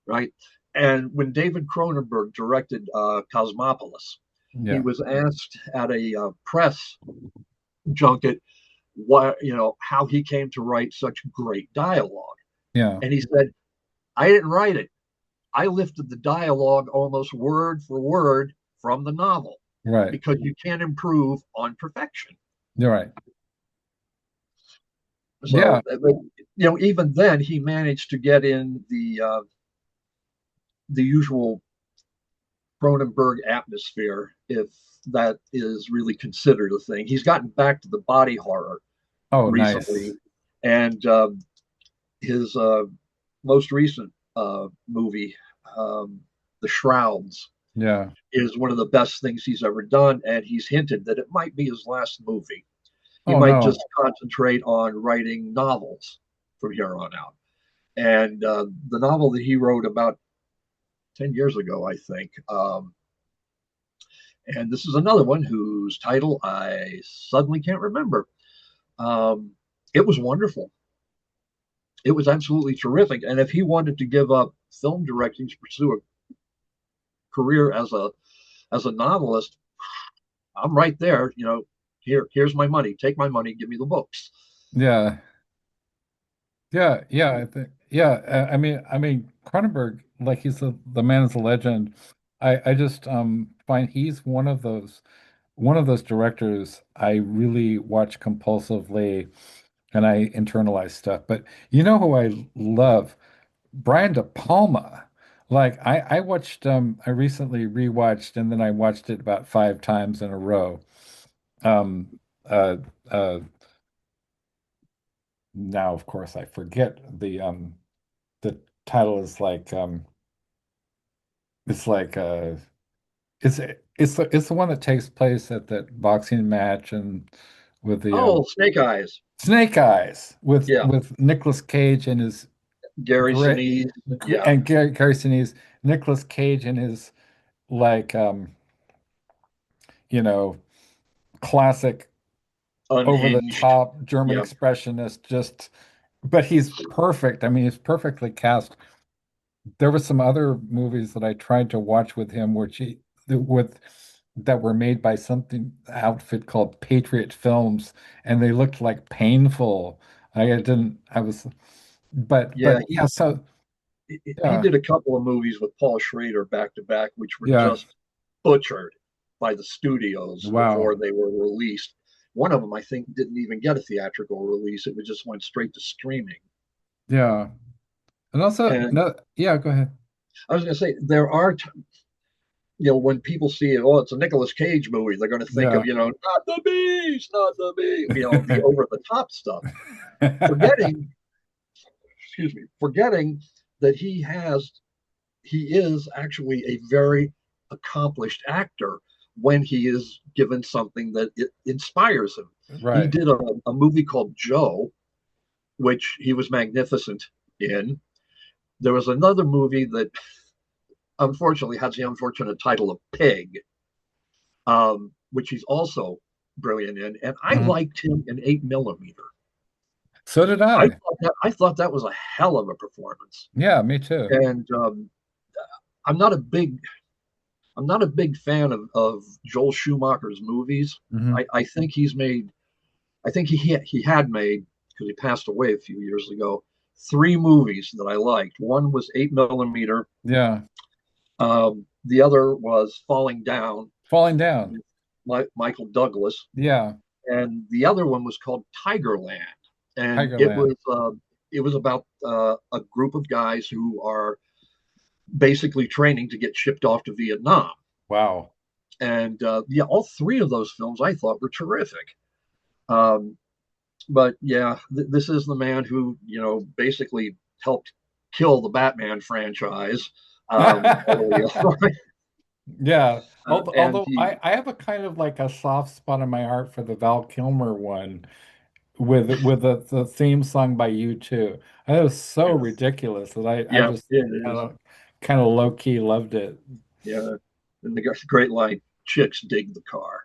right? And when David Cronenberg directed Cosmopolis, he Yeah. was asked at a press junket how he came to write such great dialogue, Yeah. and he said, "I didn't write it. I lifted the dialogue almost word for word from the novel Right. because you can't improve on perfection." You're right. Yeah. So, even then, he managed to get in the usual Cronenberg atmosphere, if that is really considered a thing. He's gotten back to the body horror Oh, nice. recently, and his most recent movie, The Shrouds, Yeah. is one of the best things he's ever done, and he's hinted that it might be his last movie. He Oh might no. just concentrate on writing novels from here on out. And the novel that he wrote about 10 years ago, I think. And this is another one whose title I suddenly can't remember. Um, it was wonderful. It was absolutely terrific. And if he wanted to give up film directing to pursue a career as a novelist, I'm right there. Here's my money. Take my money. Give me the books. Yeah. Yeah, yeah, I think yeah, I mean Cronenberg, like he's the man is a legend. I just find he's one of those directors I really watch compulsively and I internalize stuff. But you know who I love? Brian De Palma. Like I watched I recently rewatched and then I watched it about 5 times in a row. Um uh uh Now of course I forget the title is like it's like it's it's the one that takes place at that boxing match and with the Oh, Snake Eyes. Snake Eyes Yeah. with Nicolas Cage and his Gary great Sinise. Yeah. and Gary Sinise, Nicolas Cage and his like you know classic over the Unhinged. top German Yeah. expressionist just but he's perfect. I mean he's perfectly cast. There were some other movies that I tried to watch with him, which he with that were made by something outfit called Patriot Films, and they looked like painful. I didn't. I was, Yeah. but yeah. So He yeah, did a couple of movies with Paul Schrader back to back, which were yeah. just butchered by the studios Wow. before they were released. One of them, I think, didn't even get a theatrical release. It just went straight to streaming. Yeah. And also And no. Yeah. Go ahead. I was going to say, there are, when people see it, oh, it's a Nicolas Cage movie, they're going to think Yeah. of, not the beast, not the beast, the over the top stuff, forgetting, excuse me, forgetting that he is actually a very accomplished actor when he is given something that it inspires him. He Right. did a movie called Joe, which he was magnificent in. There was another movie that unfortunately has the unfortunate title of Pig, which he's also brilliant in. And I Mhm. liked him in 8 millimeter. So did I I. thought that was a hell of a performance. Yeah. Me too. And I'm not a big I'm not a big fan of Joel Schumacher's movies. Hmm. I think he had made, because he passed away a few years ago, 3 movies that I liked. One was 8 millimeter. Yeah. The other was Falling Down Falling down. with Michael Douglas, Yeah. and the other one was called Tigerland, and Tigerland. it was about a group of guys who are basically training to get shipped off to Vietnam. Wow. And yeah, all 3 of those films I thought were terrific. Um, but yeah, this is the man who basically helped kill the Batman franchise early on. Yeah. And Although I have a kind of like a soft spot in my heart for the Val Kilmer one with the theme song by U2. It was so yes, ridiculous that I yeah, just it kind is. of kind of low key loved it. Yeah, and the great line, "Chicks dig the car."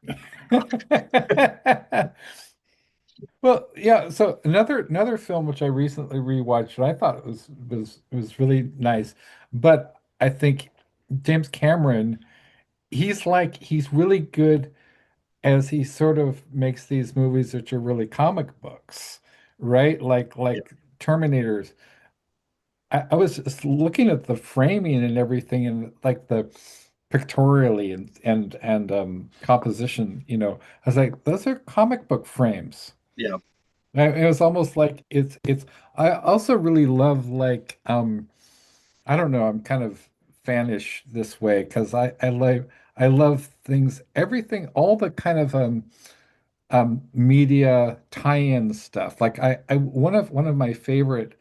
Well, yeah, so another film which I recently rewatched that I thought was really nice, but I think James Cameron, he's really good as he sort of makes these movies that are really comic books, right? Yeah, Like Terminators. I was just looking at the framing and everything and like the pictorially and composition, I was like, those are comic book frames. yeah, It was almost like it's I also really love like I don't know, I'm kind of fanish this way because I love things, everything, all the kind of media tie-in stuff. Like I one of my favorite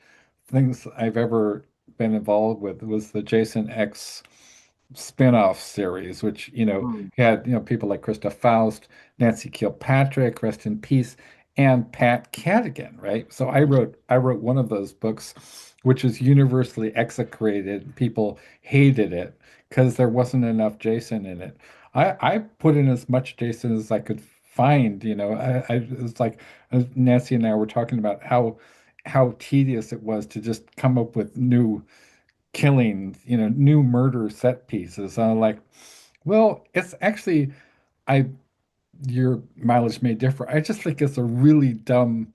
things I've ever been involved with was the Jason X spin-off series, which, mm, had, people like Krista Faust, Nancy Kilpatrick, rest in peace. and Pat Cadigan, right? So I wrote one of those books, which is universally execrated. People hated it because there wasn't enough Jason in it. I put in as much Jason as I could find, it's like Nancy and I were talking about how tedious it was to just come up with new killings, new murder set pieces. I'm like, well, it's actually I your mileage may differ. I just think it's a really dumb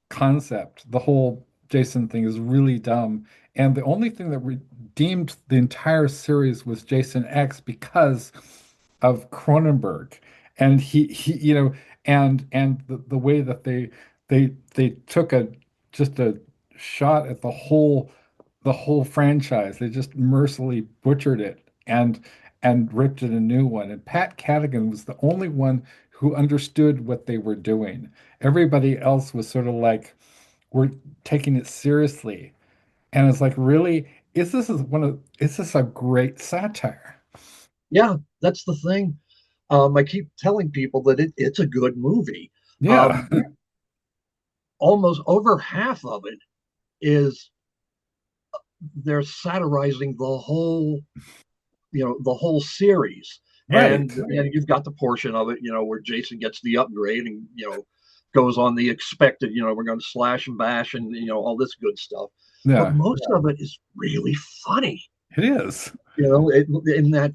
concept. The whole Jason thing is really dumb. And the only thing that redeemed the entire series was Jason X because of Cronenberg. And and the way that they took a just a shot at the whole franchise. They just mercilessly butchered it and ripped it a new one. And Pat Cadigan was the only one who understood what they were doing. Everybody else was sort of like, we're taking it seriously. And it's like, really? Is this a great satire? Yeah, that's the thing. I keep telling people that it's a good movie. Yeah. Um, Almost over half of it is they're satirizing the whole series, Right. and you've got the portion of it, where Jason gets the upgrade and goes on the expected, we're going to slash and bash and all this good stuff. But Yeah, most of it is really funny. it is. In that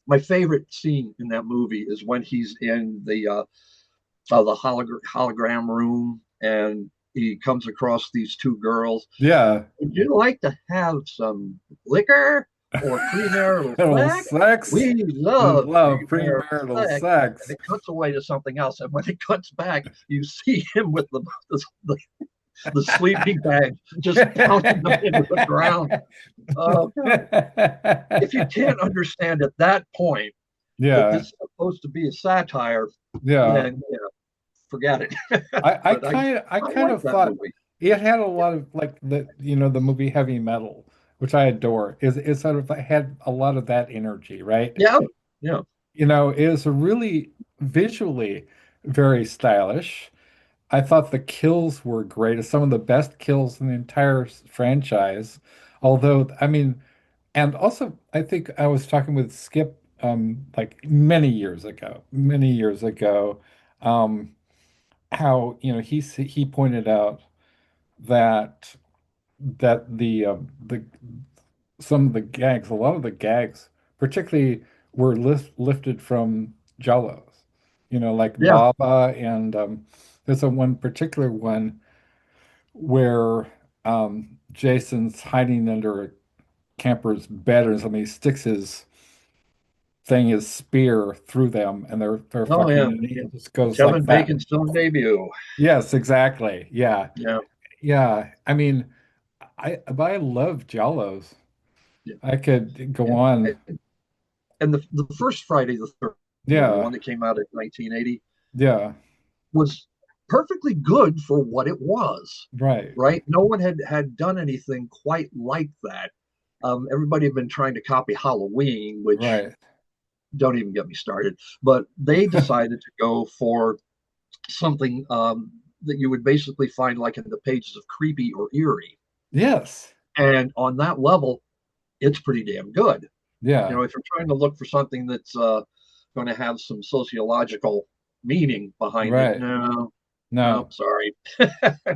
my favorite scene in that movie is when he's in the hologram room and he comes across these two girls. Yeah. Would you like to have some liquor or premarital Little sex? sex. We love Love premarital premarital sex. And sex. it cuts away to something else. And when it cuts back, you see him with the sleeping bag just pounding them into the ground. Uh, if you can't understand at that point that this Yeah. is supposed to be a satire, Yeah. then forget it. I But kind of I I kind like of that thought movie. it had a lot of like the movie Heavy Metal, which I adore. Is sort of had a lot of that energy, right? Yeah, yeah, It is a really visually very stylish. I thought the kills were great. Some of the best kills in the entire franchise. Although, I mean, and also I think I was talking with Skip like many years ago, um, how he pointed out that the some of the gags, a lot of the gags, particularly were lifted from Jawlos, like yeah. Baba, and there's a one particular one where Jason's hiding under a camper's bed or something. He sticks his spear through them, and they're Oh fucking, yeah, and yeah. he just goes like Kevin that. Bacon's film debut. Yes, exactly. Yeah, Yeah, yeah. I mean, but I love Jawlos. yeah, I could go yeah. on. And the first Friday the 13th movie, the Yeah, one that came out in 1980, yeah, was perfectly good for what it was. right, Right? No one had done anything quite like that. Everybody had been trying to copy Halloween, which right. don't even get me started. But they decided to go for something that you would basically find like in the pages of Creepy or Eerie. Yes, And on that level, it's pretty damn good. yeah, If you're trying to look for something that's going to have some sociological meaning behind it, right. no, no, No, sorry.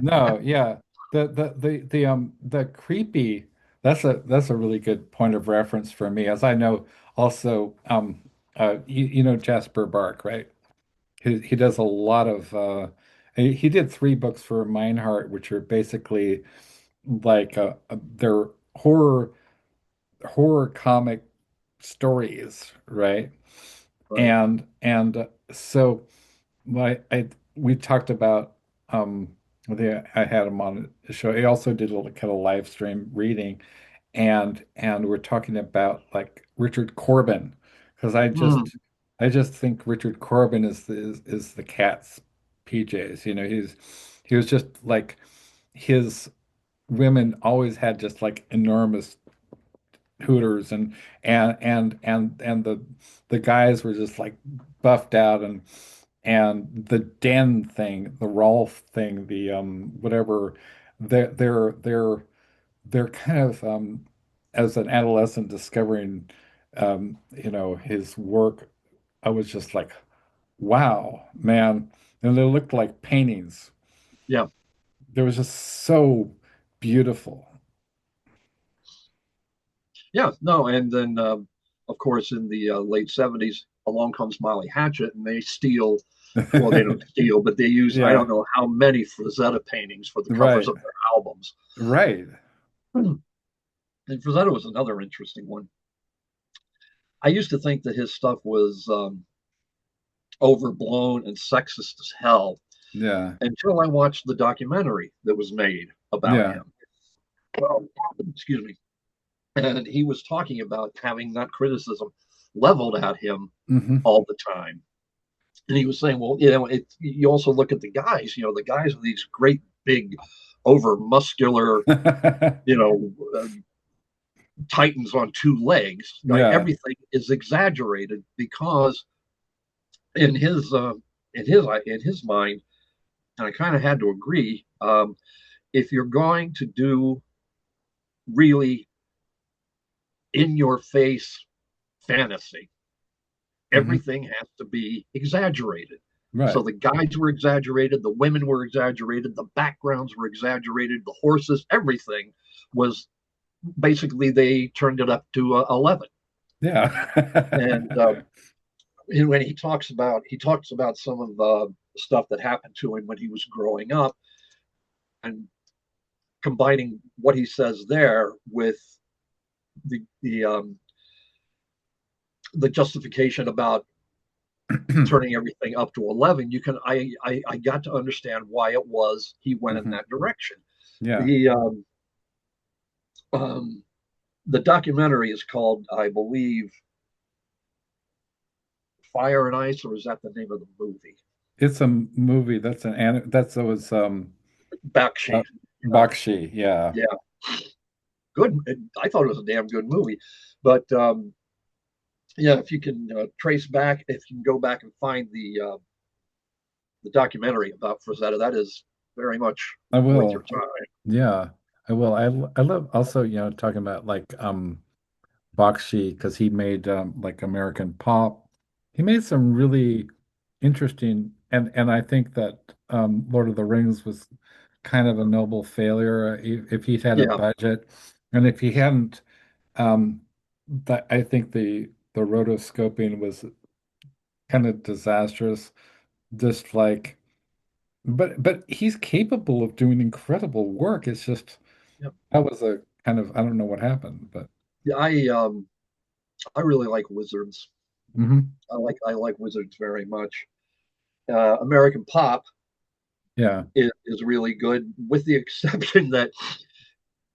no, yeah. The creepy. That's a really good point of reference for me, as I know also. You know Jasper Bark, right? He does a lot of. He did three books for Meinhardt, which are basically like they're horror comic stories, right? Right. And so we talked about I had him on the show. He also did a little kind of live stream reading, and we're talking about like Richard Corbin, because Mm, I just think Richard Corbin is the cat's PJs. He was just like his women always had just like enormous hooters, and the guys were just like buffed out, and the den thing, the Rolf thing, the whatever, they're they're they're they're kind of as an adolescent discovering his work. I was just like, wow, man. And they looked like paintings. Yeah. They was just so beautiful. Yeah, no, and then of course in the late '70s, along comes Molly Hatchet, and they steal. Well, they don't steal, but they use I Yeah, don't know how many Frazetta paintings for the covers right, of their albums. right. And Frazetta was another interesting one. I used to think that his stuff was overblown and sexist as hell Yeah, until I watched the documentary that was made about yeah. him. Well, excuse me. And he was talking about having that criticism leveled at him Hmm. all the time. And he was saying, well, you also look at the guys, the guys are these great big over muscular, you know, titans on two legs. Like Yeah. everything is exaggerated because in his uh, in his mind, and I kind of had to agree. If you're going to do really in your face fantasy, Hmm. everything has to be exaggerated. So Right. the guys were exaggerated, the women were exaggerated, the backgrounds were exaggerated, the horses, everything was basically they turned it up to 11. And Yeah. when he talks about some of the stuff that happened to him when he was growing up, and combining what he says there with the justification about turning everything up to 11, I got to understand why it was he went in Hmm. that direction. Yeah. The um, um, the documentary is called, I believe, Fire and Ice, or is that the name of the movie? It's a movie that's that's was uh, Bakshi. uh, Bakshi. Yeah. yeah, good. I thought it was a damn good movie, but yeah, if you can trace back, if you can go back and find the documentary about Frazetta, that is very much I worth your will. time. Yeah. I will. I love also, talking about like Bakshi because he made like American Pop. He made some really interesting and I think that Lord of the Rings was kind of a noble failure if he'd had a Yeah, budget and if he hadn't that I think the rotoscoping was kind of disastrous just like but he's capable of doing incredible work. It's just yeah, that was a kind of I don't know what happened, but yeah. I really like Wizards. mhm. I like Wizards very much. American Pop Yeah. is really good, with the exception that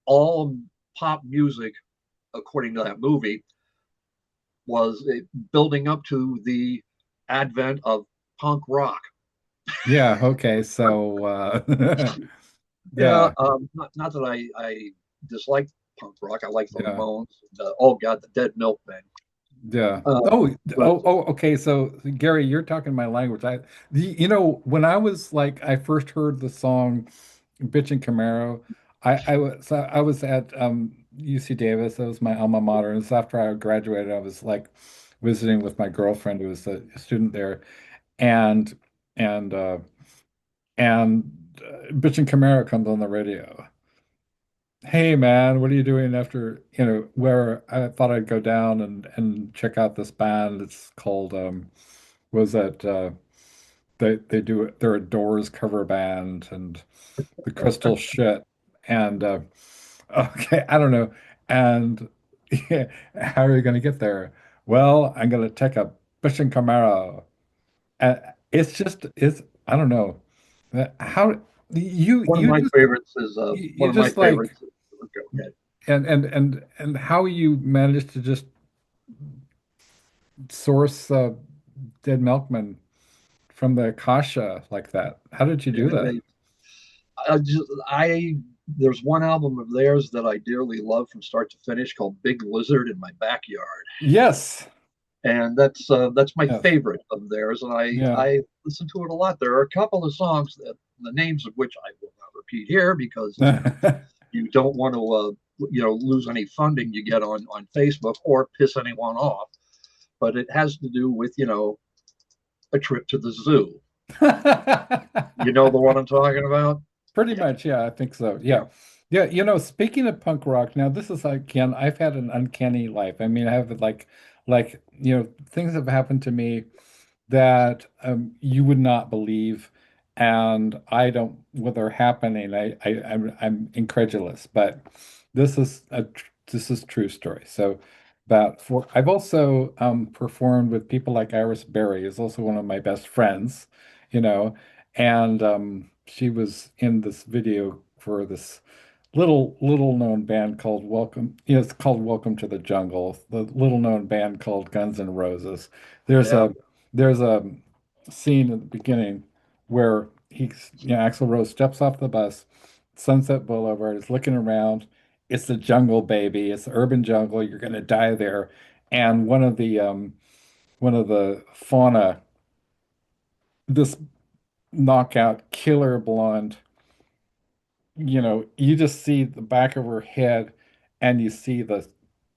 all pop music, according to that movie, was building up to the advent of punk rock. Yeah, okay. So Yeah, yeah, not that I dislike punk rock. I like the yeah. Ramones. Oh God, the Dead Milkmen. Yeah. Um, but Okay. So Gary, you're talking my language. When I was like, I first heard the song "Bitchin' Camaro," I was at UC Davis. That was my alma mater, and it's after I graduated. I was like visiting with my girlfriend who was a student there, and and uh, and "Bitchin' Camaro" comes on the radio. Hey man, what are you doing after, where I thought I'd go down and check out this band. It's called was that they do it, they're a Doors cover band and the Crystal Shit and okay, I don't know. And yeah, how are you gonna get there? Well, I'm gonna take a Mission Camaro. And it's I don't know. How one of you my just favorites is you one of my just like favorites. Okay. and how you managed to just source dead milkman from the Akasha like that? How did you do that? I there's one album of theirs that I dearly love from start to finish called Big Lizard in My Backyard. Yes. and that's my Yes. favorite of theirs, and Yeah. I listen to it a lot. There are a couple of songs that the names of which I will not repeat here because you don't want to lose any funding you get on Facebook or piss anyone off. But it has to do with a trip to the zoo. You know the one I'm talking about? Pretty Yeah, much, yeah, I think so. yeah, Yeah. Yeah, speaking of punk rock, now this is again, I've had an uncanny life. I mean, I have like, things have happened to me that you would not believe, and I don't what are happening. I'm incredulous, but this is true story. So, I've also performed with people like Iris Berry, who's also one of my best friends, you know, and she was in this video for this little known band called it's called Welcome to the Jungle, the little known band called Guns N' Roses. There's yeah. a there's a scene at the beginning where Axl Rose steps off the bus, Sunset Boulevard, is looking around. It's the jungle, baby. It's the urban jungle. You're gonna die there. And one of the fauna, this knockout killer blonde, you just see the back of her head and you see the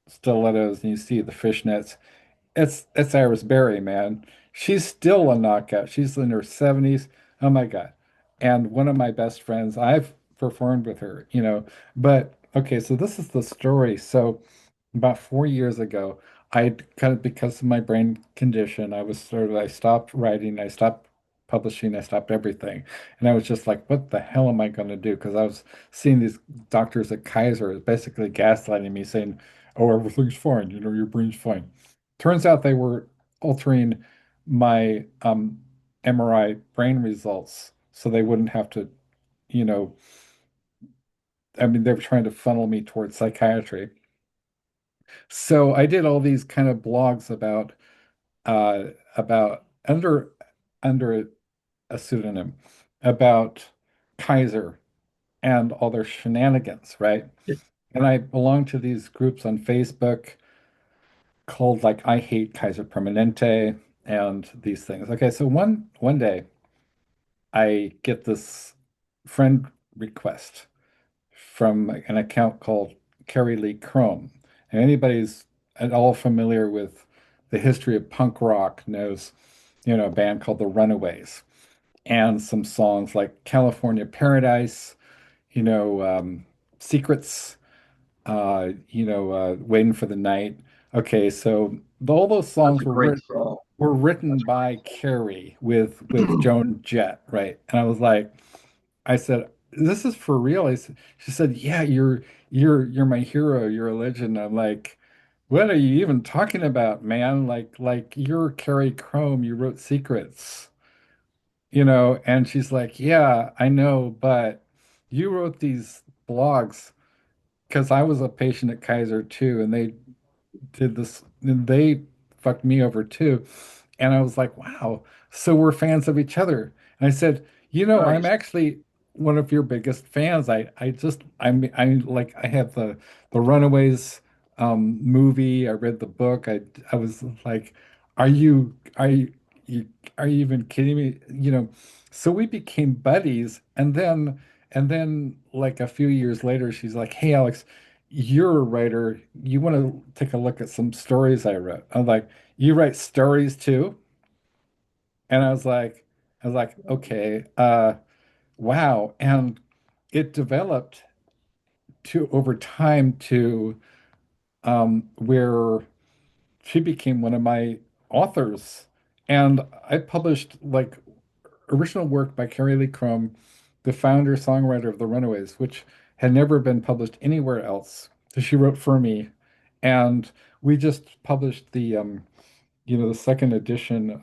stilettos and you see the fishnets. It's Iris Berry, man. She's still a knockout. She's in her 70s. Oh my God. And one of my best friends, I've performed with her, But okay, so this is the story. So about 4 years ago, I kind of, because of my brain condition, I stopped writing, I stopped publishing, I stopped everything. And I was just like, what the hell am I going to do? Because I was seeing these doctors at Kaiser basically gaslighting me, saying, oh, everything's fine, your brain's fine. Turns out they were altering my MRI brain results so they wouldn't have to, you know, I mean, they were trying to funnel me towards psychiatry. So I did all these kind of blogs about under a pseudonym about Kaiser and all their shenanigans, right? And I belong to these groups on Facebook called like I Hate Kaiser Permanente and these things. Okay, so one day I get this friend request from an account called Carrie Lee Chrome. And anybody's at all familiar with the history of punk rock knows, a band called the Runaways and some songs like California Paradise, you know, Secrets, Waiting for the Night. Okay, so all those That's songs a great song. were written That's by Carrie with Joan Jett, right? And I was like, I said, "This is for real." She said, "Yeah, you're my hero. You're a legend." I'm like, "What are you even talking about, man? Like you're Carrie Chrome. You wrote Secrets, And she's like, "Yeah, I know, but you wrote these blogs because I was a patient at Kaiser too, and they did this, and they fucked me over too." And I was like, wow, so we're fans of each other. And I said, I'm nice. actually one of your biggest fans. I'm like, I have the Runaways movie. I read the book. I was like, you, are you even kidding me? So we became buddies. And then like a few years later, she's like, hey, Alex, you're a writer. You want to take a look at some stories I wrote? I'm like, you write stories too? And I was like, okay, wow. And it developed to over time to where she became one of my authors. And I published like original work by Carrie Lee Crum, the founder songwriter of the Runaways, which had never been published anywhere else. So she wrote for me, and we just published the second edition.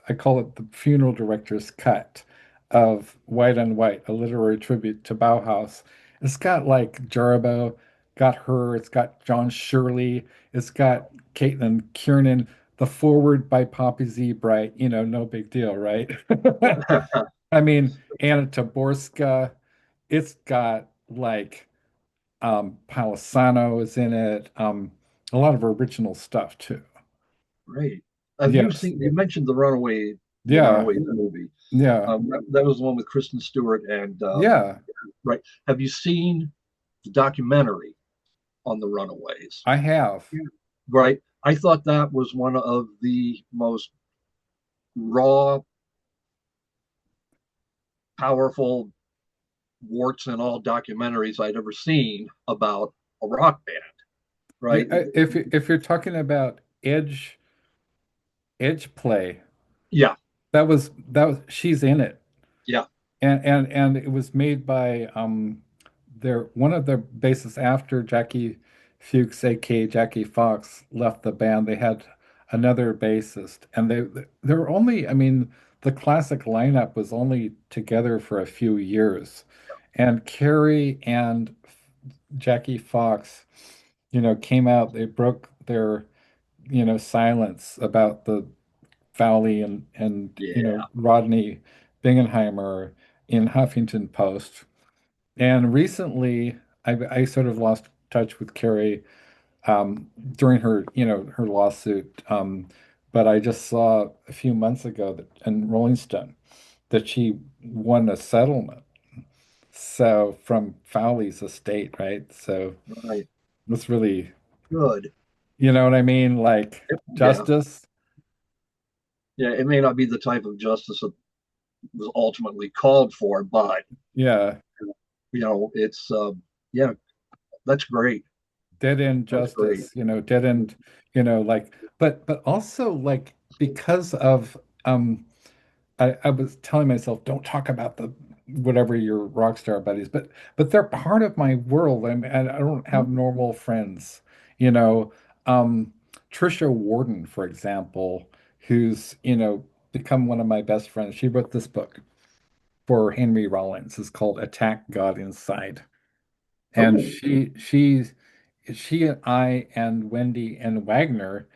I call it the funeral director's cut of White on White, a literary tribute to Bauhaus. It's got like Jarbo, got her, it's got John Shirley, it's got Caitlin Kiernan, the forward by Poppy Z. Bright, no big deal, right? I mean, Anna Taborska, it's got like Palisano is in it, a lot of original stuff too. Great. Have you Yes. seen? You mentioned the Yeah. Runaways movie. Yeah. That was the one with Kristen Stewart and Yeah. right. Have you seen the documentary on the Runaways? I have. Yeah. Right. I thought that was one of the most raw, powerful, warts and all documentaries I'd ever seen about a rock band. Yeah. Right. If you're talking about edge play, Yeah. that was she's in it. Yeah. And it was made by their one of their bassists after Jackie Fuchs, aka Jackie Fox, left the band. They had another bassist, and they were only, I mean, the classic lineup was only together for a few years, and Carrie and Jackie Fox, came out. They broke their silence about the Fowley and Yeah. Rodney Bingenheimer in Huffington Post. And recently, I sort of lost touch with Carrie during her lawsuit. But I just saw a few months ago that in Rolling Stone that she won a settlement. So from Fowley's estate, right? So Right. it's really, Good. you know what I mean? Like Yeah. justice. Yeah. It may not be the type of justice that was ultimately called for, but Yeah. it's yeah, that's great. Dead end That's great. justice, dead end, like, but also like because of I was telling myself, don't talk about the whatever your rock star buddies, but they're part of my world, and I don't have normal friends, you know. Um, Trisha Warden, for example, who's, become one of my best friends. She wrote this book for Henry Rollins. It's called Attack God Inside. And Oh, she and I and Wendy and Wagner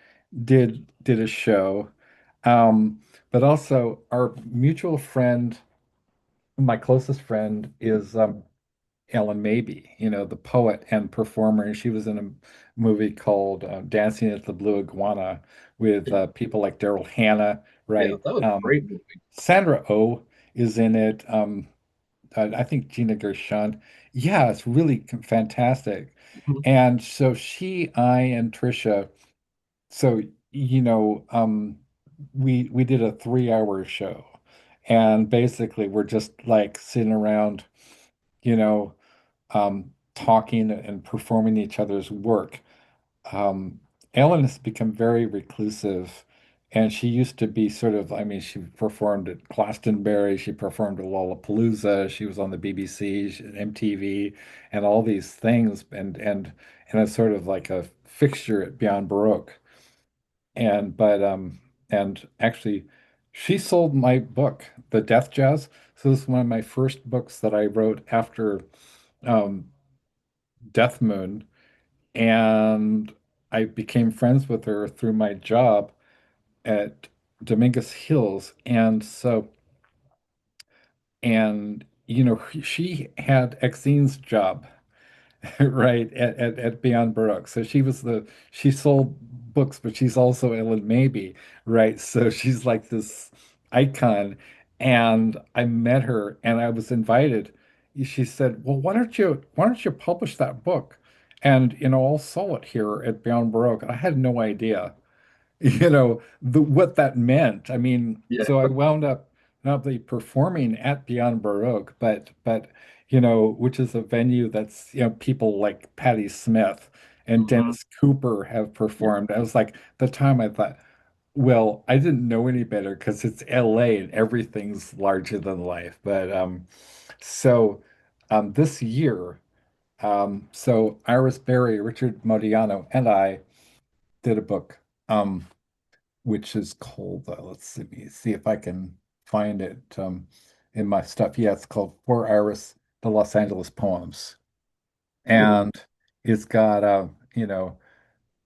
did a show. Um, but also our mutual friend, my closest friend is Ellen Mabey, the poet and performer. And she was in a movie called Dancing at the Blue Iguana with yeah, people like Daryl Hannah, yeah, right? that was a great movie. Sandra Oh is in it. I think Gina Gershon. Yeah, it's really fantastic. Mhm. And so she, I, and Trisha, so we did a 3 hour show, and basically we're just like sitting around, you know, talking and performing each other's work. Ellen has become very reclusive, and she used to be sort of, I mean, she performed at Glastonbury, she performed at Lollapalooza, she was on the BBC, MTV, and all these things, and it's sort of like a fixture at Beyond Baroque. And actually, she sold my book, The Death Jazz. So this is one of my first books that I wrote after um, Death Moon, and I became friends with her through my job at Dominguez Hills. And she had Exine's job, right, at Beyond Baroque. So she sold books, but she's also Ellen Mabey, right? So she's like this icon. And I met her and I was invited. She said, well, why don't you publish that book? And I'll sell it here at Beyond Baroque. And I had no idea. What that meant. I mean, Yeah. so I wound up not only performing at Beyond Baroque, but which is a venue that's, people like Patti Smith and Mhm. Dennis Cooper have Yeah. performed. I was like, the time I thought, well, I didn't know any better because it's LA and everything's larger than life. But so this year, so Iris Berry, Richard Modiano, and I did a book. Which is called, let's see if I can find it in my stuff. Yeah, it's called For Iris, the Los Angeles Poems. Oh, And it's got,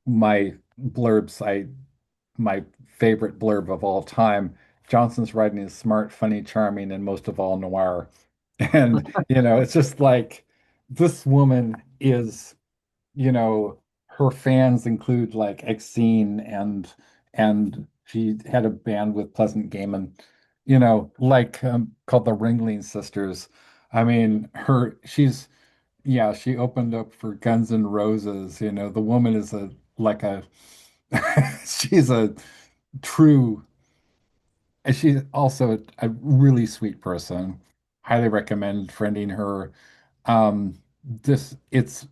my blurbs, my favorite blurb of all time. Johnson's writing is smart, funny, charming, and most of all noir. And, it's just like this woman is, her fans include like Exene and she had a band with Pleasant Gehman, like called the Ringling Sisters. I mean, yeah, she opened up for Guns N' Roses. The woman is she's a true, and she's also a really sweet person. Highly recommend friending her. This it's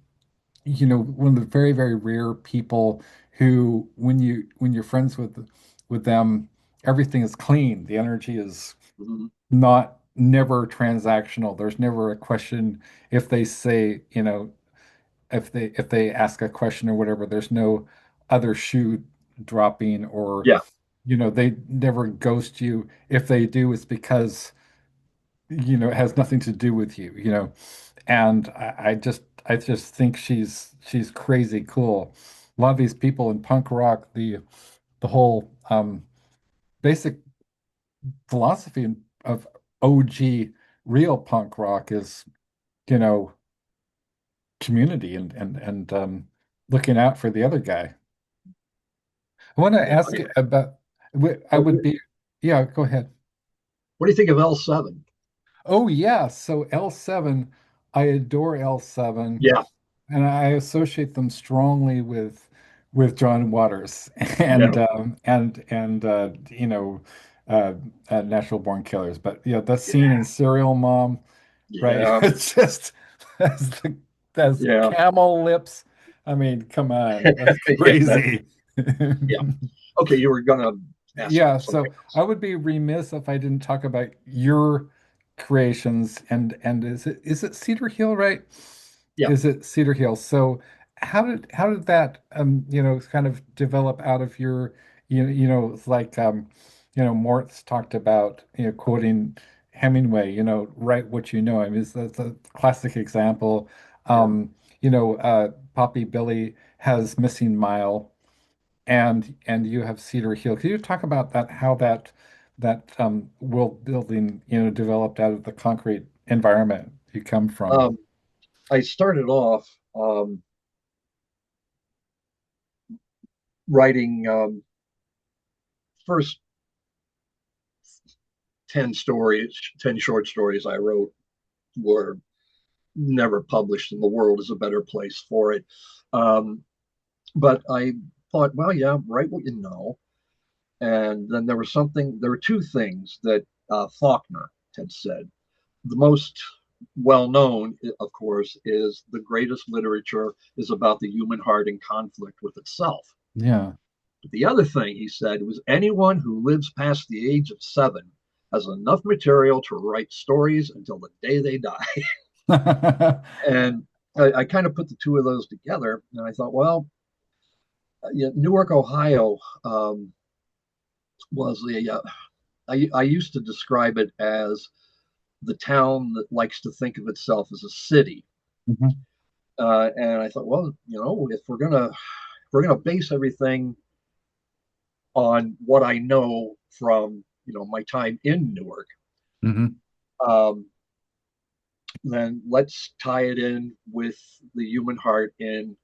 one of the very, very rare people who, when you're friends with them, everything is clean. The energy is Mhm. never transactional. There's never a question if they say, if they ask a question or whatever, there's no other shoe dropping, or Yeah. they never ghost you. If they do, it's because it has nothing to do with you. And I just think she's crazy cool. A lot of these people in punk rock, the whole basic philosophy of OG real punk rock is, you know, community and looking out for the other guy. I want to Yeah. ask you about, I would be, yeah, go ahead. What do you think of L7? Oh yeah, so L7, I adore L7. Yeah. And I associate them strongly with John Waters Yeah. and uh, Natural Born Killers. But that scene in Serial Mom, right? Yeah. It's just that's Yeah. camel lips. I mean, come on, that's Yeah. crazy. Yeah. Okay. You were going to ask Yeah, something so I else. would be remiss if I didn't talk about your creations, and is it Cedar Hill, right? Yeah. Is it Cedar Hill? So how did that kind of develop out of your it's like Mort's talked about quoting Hemingway, write what you know. I mean, that's a classic example. Yeah. Poppy Billy has Missing Mile, and you have Cedar Hill. Can you talk about that, how that world building, developed out of the concrete environment you come from? Um, I started off writing first 10 stories, 10 short stories I wrote were never published, and the world is a better place for it. Um, but I thought, well, yeah, write what you know. And then there were two things that Faulkner had said. The most well known, of course, is the greatest literature is about the human heart in conflict with itself. Yeah. But the other thing he said was anyone who lives past the age of 7 has enough material to write stories until the day they die. And I kind of put the two of those together, and I thought, well, Newark, Ohio, was I used to describe it as the town that likes to think of itself as a city. Mhm. And I thought, well, if we're gonna base everything on what I know from my time in Newark, Mhm. um, then let's tie it in with the human heart in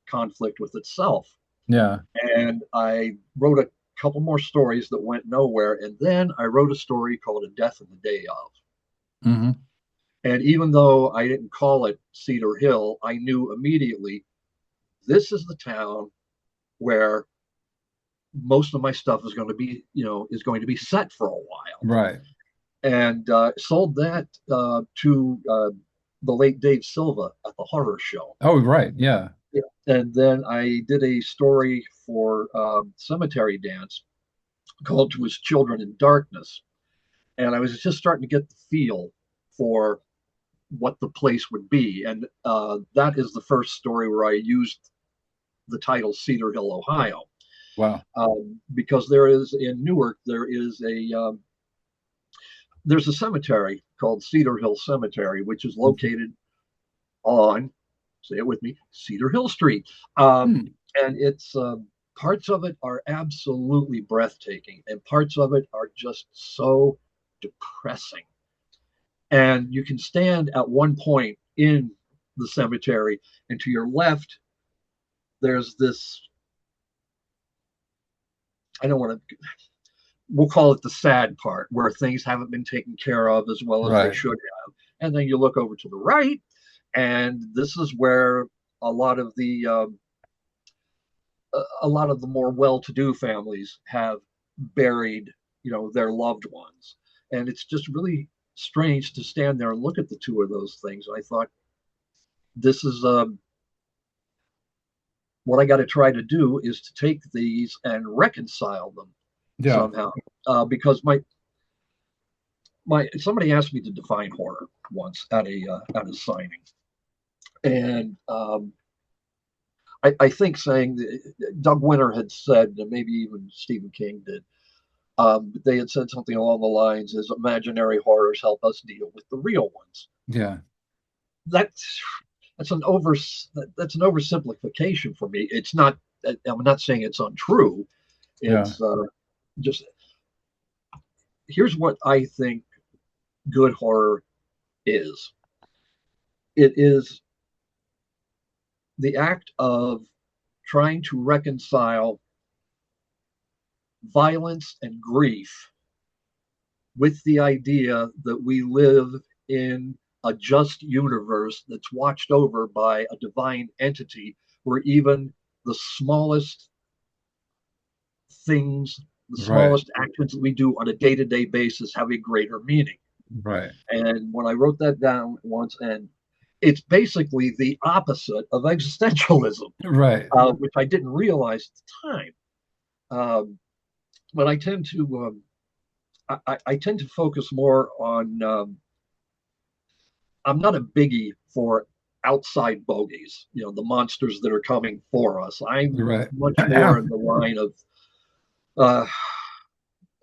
conflict with itself. Yeah. And I wrote a couple more stories that went nowhere, and then I wrote a story called A Death in the Day of. Hmm. And even though I didn't call it Cedar Hill, I knew immediately this is the town where most of my stuff is going to be set for a while. Right. And sold that to the late Dave Silva at the horror show. Oh, right. Yeah. Yeah. And then I did a story for Cemetery Dance called To His Children in Darkness. And I was just starting to get the feel for what the place would be. And that is the first story where I used the title Cedar Hill, Ohio. Wow. Because there is in Newark, there's a cemetery called Cedar Hill Cemetery, which is located on, say it with me, Cedar Hill Street. Hmm. And it's parts of it are absolutely breathtaking, and parts of it are just so depressing. And you can stand at one point in the cemetery, and to your left, there's this I don't want to, we'll call it the sad part, where things haven't been taken care of as well as they Right. should have. And then you look over to the right, and this is where a lot of the more well-to-do families have buried, their loved ones. And it's just really strange to stand there and look at the two of those things. I thought, this is what I got to try to do is to take these and reconcile them Yeah. somehow. Because somebody asked me to define horror once at a signing, and I think saying Doug Winter had said, and maybe even Stephen King did, they had said something along the lines as imaginary horrors help us deal with the real ones. Yeah. That's an oversimplification for me. It's not. I'm not saying it's untrue. It's just, here's what I think good horror is. It is the act of trying to reconcile violence and grief with the idea that we live in a just universe that's watched over by a divine entity, where even the smallest things, the smallest actions that we do on a day-to-day basis have a greater meaning. Right. And when I wrote that down once, and it's basically the opposite of existentialism, Right. which I didn't realize at the time. But I tend to I tend to focus more on. I'm not a biggie for outside bogeys, the monsters that are coming for us. I'm much more in the line of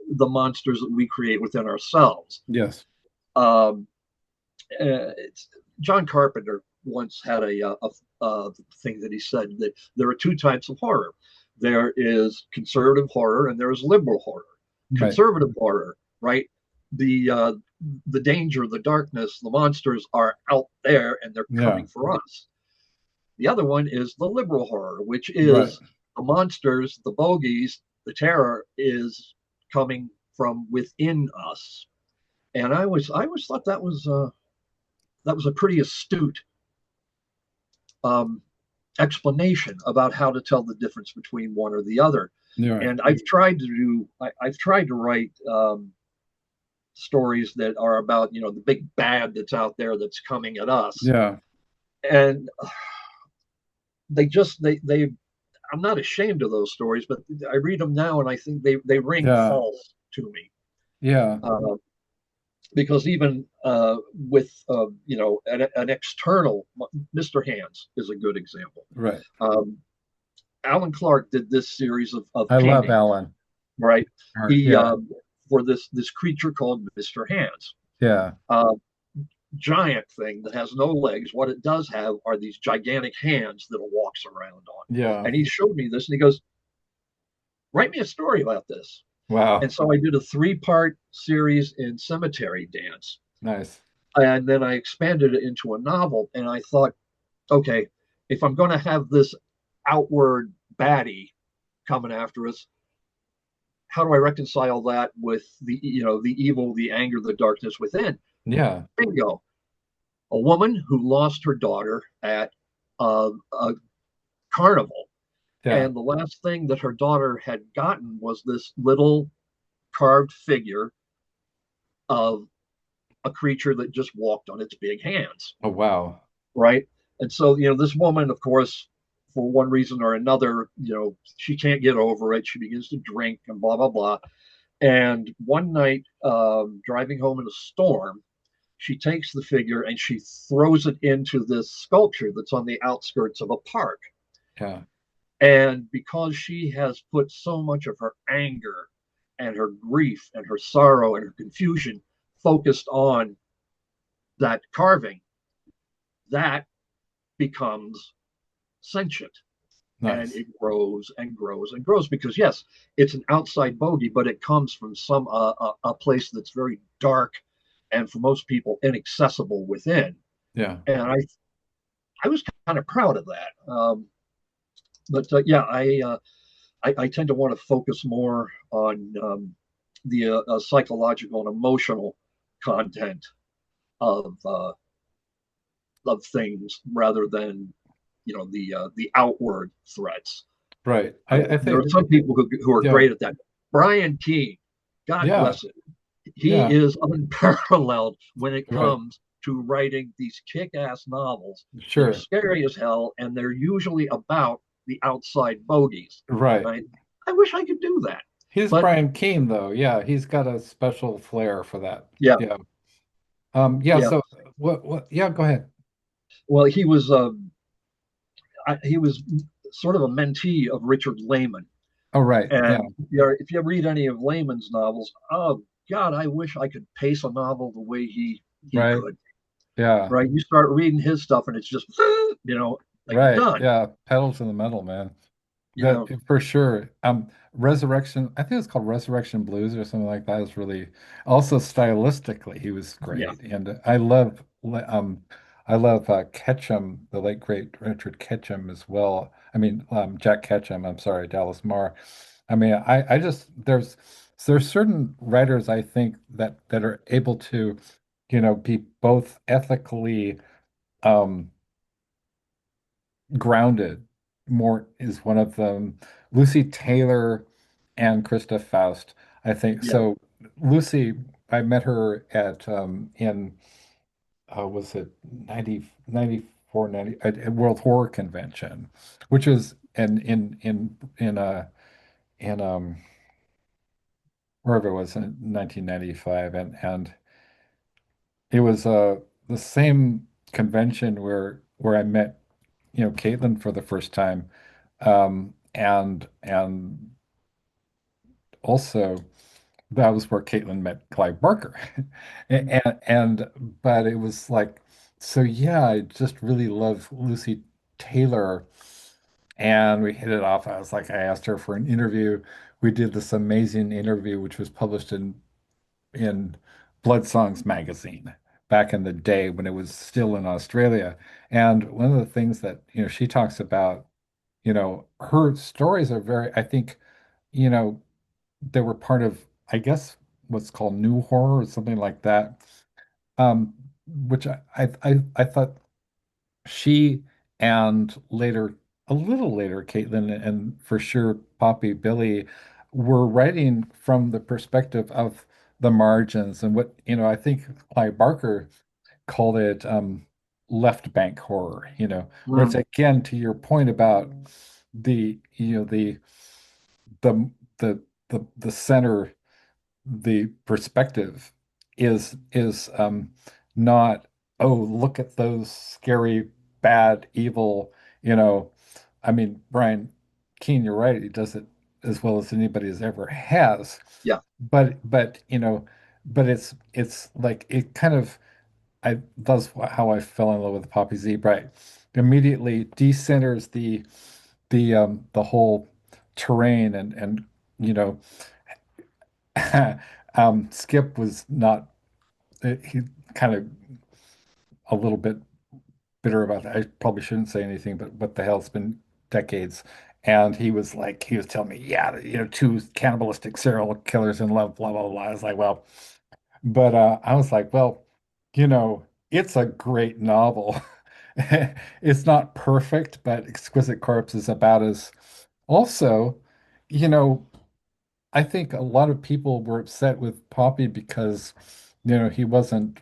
the monsters that we create within ourselves. Yes. John Carpenter once had a thing that he said, that there are two types of horror. There is conservative horror and there is liberal horror. Conservative horror, right? The danger, the darkness, the monsters are out there and they're coming for us. The other one is the liberal horror, which is the monsters, the bogeys, the terror is coming from within us. And I always thought that was a pretty astute explanation about how to tell the difference between one or the other. And I've tried to write stories that are about, the big bad that's out there that's coming at us. And I'm not ashamed of those stories, but I read them now and I think they ring false to me. Because even with an external, Mr. Hands is a good example. Right. Alan Clark did this series of I love Alan. Right. He for this creature called Mr. Hands. Giant thing that has no legs. What it does have are these gigantic hands that it walks around on. And he showed me this and he goes, "Write me a story about this." Wow. And so I did a 3-part series in Cemetery Dance. Nice. And then I expanded it into a novel. And I thought, okay, if I'm going to have this outward baddie coming after us, how do I reconcile that with the evil, the anger, the darkness within? Bingo. A woman who lost her daughter at a carnival. And the last thing that her daughter had gotten was this little carved figure of a creature that just walked on its big hands. Oh, wow. Right. And so, this woman, of course, for one reason or another, she can't get over it. She begins to drink and blah, blah, blah. And one night, driving home in a storm, she takes the figure and she throws it into this sculpture that's on the outskirts of a park. And because she has put so much of her anger and her grief and her sorrow and her confusion focused on that carving, that becomes sentient. And it grows and grows and grows because, yes, it's an outside bogey, but it comes from some a place that's very dark and for most people inaccessible within. And I was kind of proud of that. I tend to want to focus more on the psychological and emotional content of things rather than the outward threats. Right. I There think, are some people who are yeah, great at that. Brian Keene, God yeah, bless him, he yeah, is unparalleled when it right. comes to writing these kick-ass novels that are Sure. scary as hell, and they're usually about the outside bogies. Right. Right? I wish I could do that, He's but Brian Keene, though. Yeah, he's got a special flair for that. yeah, Yeah. Yeah, yeah. so yeah, go ahead. Well, he was sort of a mentee of Richard Lehman. Oh, right. Yeah. And if you read any of Lehman's novels, oh God, I wish I could pace a novel the way he Right. could. Yeah. Right? You start reading his stuff, and it's just like Right. done. Yeah. Pedal to the metal, man. You That know, for sure. Resurrection, I think it's called Resurrection Blues or something like that. Is really also stylistically, he was yeah, great. And I love Ketchum, the late great Richard Ketchum as well. I mean, Jack Ketchum, I'm sorry, Dallas Marr. I mean, I just there's certain writers I think that are able to, be both ethically um grounded. More is one of them. Lucy Taylor and Krista Faust, I think. yeah. So Lucy, I met her at in was it 90 94 90 at World Horror Convention, which is in wherever it was in 1995, and it was the same convention where I met Caitlin for the first time. And also that was where Caitlin met Clive Barker. And but it was like, so yeah, I just really love Lucy Taylor, and we hit it off. I was like, I asked her for an interview. We did this amazing interview, which was published in Blood Songs magazine back in the day when it was still in Australia. And one of the things that, she talks about, her stories are very, I think, you know, they were part of, I guess, what's called new horror or something like that. Um, which I thought she and later, a little later, Caitlin and for sure Poppy Billy were writing from the perspective of the margins and what, I think Clive Barker called it left bank horror, where it's Mm, again to your point about the, the the center, the perspective is not, oh, look at those scary, bad, evil, you know. I mean, Brian Keene, you're right, he does it as well as anybody has ever has. yeah. But it's like it kind of that's how I fell in love with Poppy Z. Right. Immediately decenters the whole terrain and you know Skip was not he kind of a little bit bitter about that. I probably shouldn't say anything, but what the hell, it's been decades. And he was telling me, yeah, two cannibalistic serial killers in love, blah, blah, blah. I was like, well, but I was like, well, it's a great novel. It's not perfect, but Exquisite Corpse is about as also, you know, I think a lot of people were upset with Poppy because, he wasn't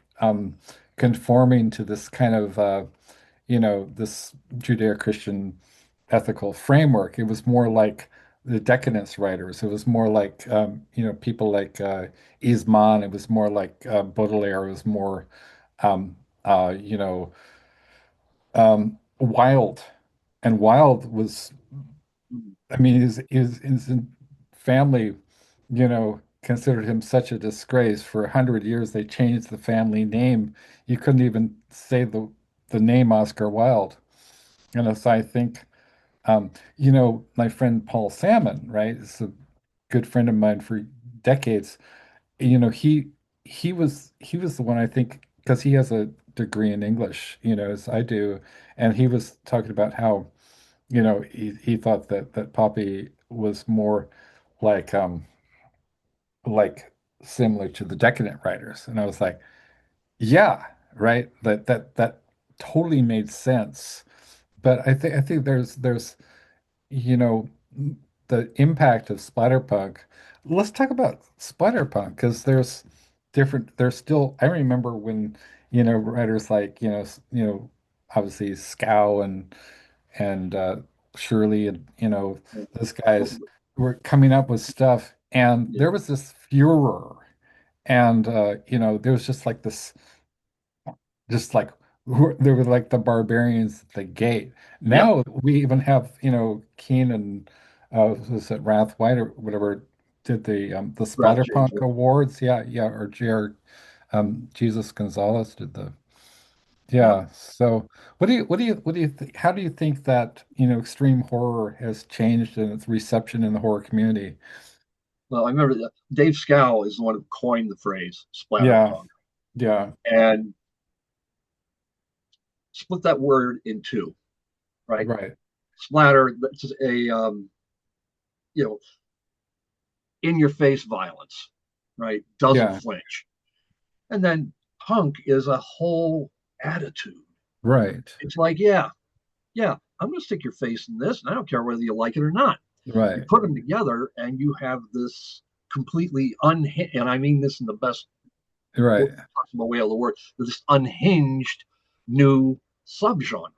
conforming to this kind of this Judeo-Christian ethical framework. It was more like the decadence writers. It was more like people like Isman. It was more like Baudelaire. It was more um, uh, you know Wilde. And Wilde was, Mm, I mean, his family, considered him such a disgrace. For 100 years, they changed the family name. You couldn't even say the name Oscar Wilde. So I think, my friend Paul Salmon, right, is a good friend of mine for decades. You know, he was the one I think because he has a degree in English, as I do, and he was talking about how he thought that Poppy was more like like similar to the decadent writers. And I was like, yeah, right. That totally made sense. But I think there's you know the impact of splatterpunk. Let's talk about splatterpunk because there's still I remember when writers like obviously Scow and Shirley and those guys were coming up with stuff and Yeah. there was this furor and there was just like they were like the barbarians at the gate. Yep. Now we even have, Keen and was it Wrath White or whatever did the Ralph James. Splatterpunk Awards. Yeah, yeah, or JR Jesus Gonzalez did the Yeah. yeah. So what do you think how do you think that, extreme horror has changed in its reception in the horror community? Well, I remember that Dave Scow is the one who coined the phrase Yeah, splatterpunk yeah, and split that word in two, right? right. Splatter, that's you know, in your face violence, right? Doesn't Yeah, flinch. And then punk is a whole attitude. right, It's like, yeah, yeah, I'm going to stick your face in this, and I don't care whether you like it or not. You right, put them together, and you have this completely unhinged, and I mean this in the best right. possible way of the word, this unhinged new subgenre.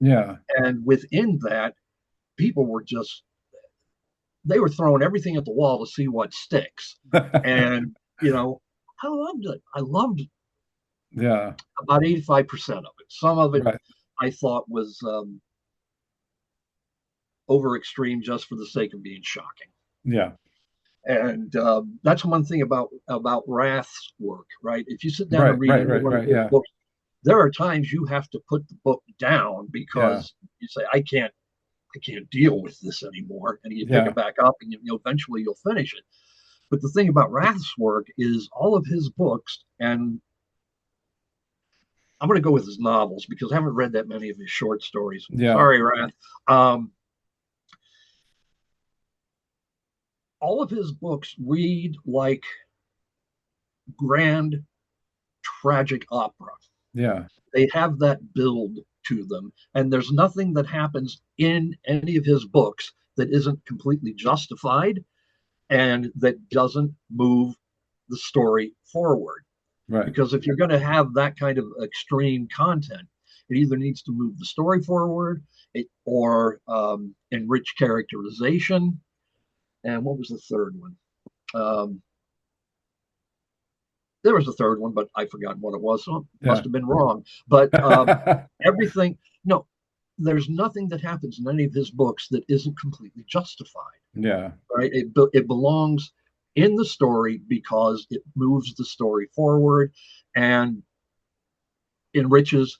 Yeah. And within that, people were just, they were throwing everything at the wall to see what sticks. And, I loved it. I loved Yeah, about 85% of it. Some of it right. I thought was over extreme just for the sake of being shocking. Yeah. And that's one thing about Rath's work, right? If you sit down Right, and read right, any right, one of right. his Yeah. books, there are times you have to put the book down Yeah. because you say, I can't deal with this anymore, and you pick it Yeah. back up, and eventually you'll finish it. But the thing about Rath's work is all of his books, and I'm going to go with his novels because I haven't read that many of his short stories. Yeah. Sorry, Rath. Um, all of his books read like grand tragic opera. Yeah. They have that build to them, and there's nothing that happens in any of his books that isn't completely justified and that doesn't move the story forward. Right. Because if you're going to have that kind of extreme content, it either needs to move the story forward or enrich characterization. And what was the third one? Um, there was a third one, but I forgot what it was. So it must Yeah. have been wrong. But everything, no, there's nothing that happens in any of his books that isn't completely justified, Yeah. right? It belongs in the story because it moves the story forward and enriches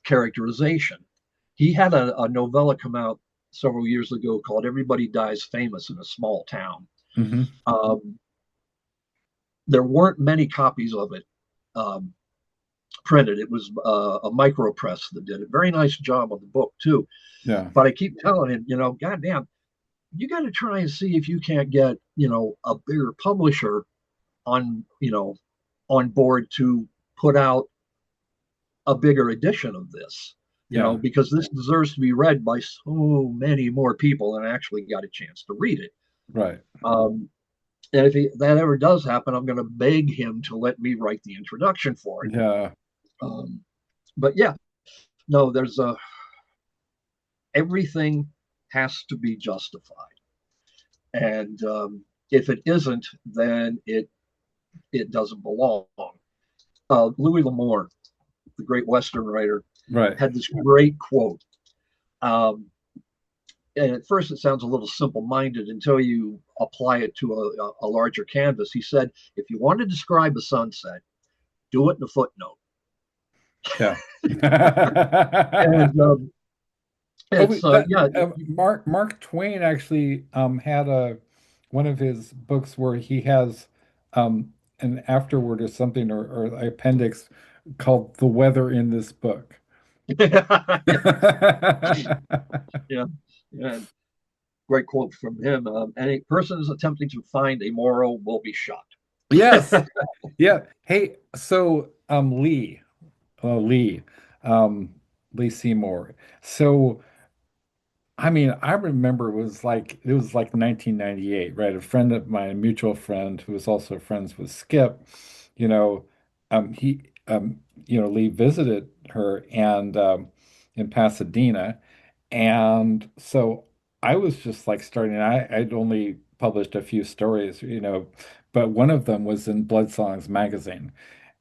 characterization. He had a novella come out several years ago called Everybody Dies Famous in a Small Town. Hmm. Um, there weren't many copies of it um, printed. It was a micro press that did a very nice job on the book, too. Yeah. But I keep telling him, goddamn, you got to try and see if you can't get, a bigger publisher on, on board to put out a bigger edition of this, Yeah. because this deserves to be read by so many more people than actually got a chance to read it. Right. Um, and if that ever does happen, I'm going to beg him to let me write the introduction for it. Yeah. Um, but yeah, no, there's everything has to be justified, and if it isn't, then it doesn't belong. Louis L'Amour, the great Western writer, Right. had this great quote. Um, and at first it sounds a little simple-minded until you apply it to a larger canvas. He said, if you want to describe a sunset, do it in a footnote. Yeah. And Oh, it's wait, that yeah, Mark Twain actually had a one of his books where he has an afterword or something or appendix called "The Weather in This Book." yeah, yeah. great quote from him. Any person is attempting to find a moral will be shot. Yes. Yeah. Hey, so Lee, um, Lee Seymour. So I mean, I remember it was like 1998, right? A friend of mine, a mutual friend who was also friends with Skip, you know, he Lee visited her and in Pasadena. And so I was just like I'd only published a few stories, but one of them was in Blood Songs magazine.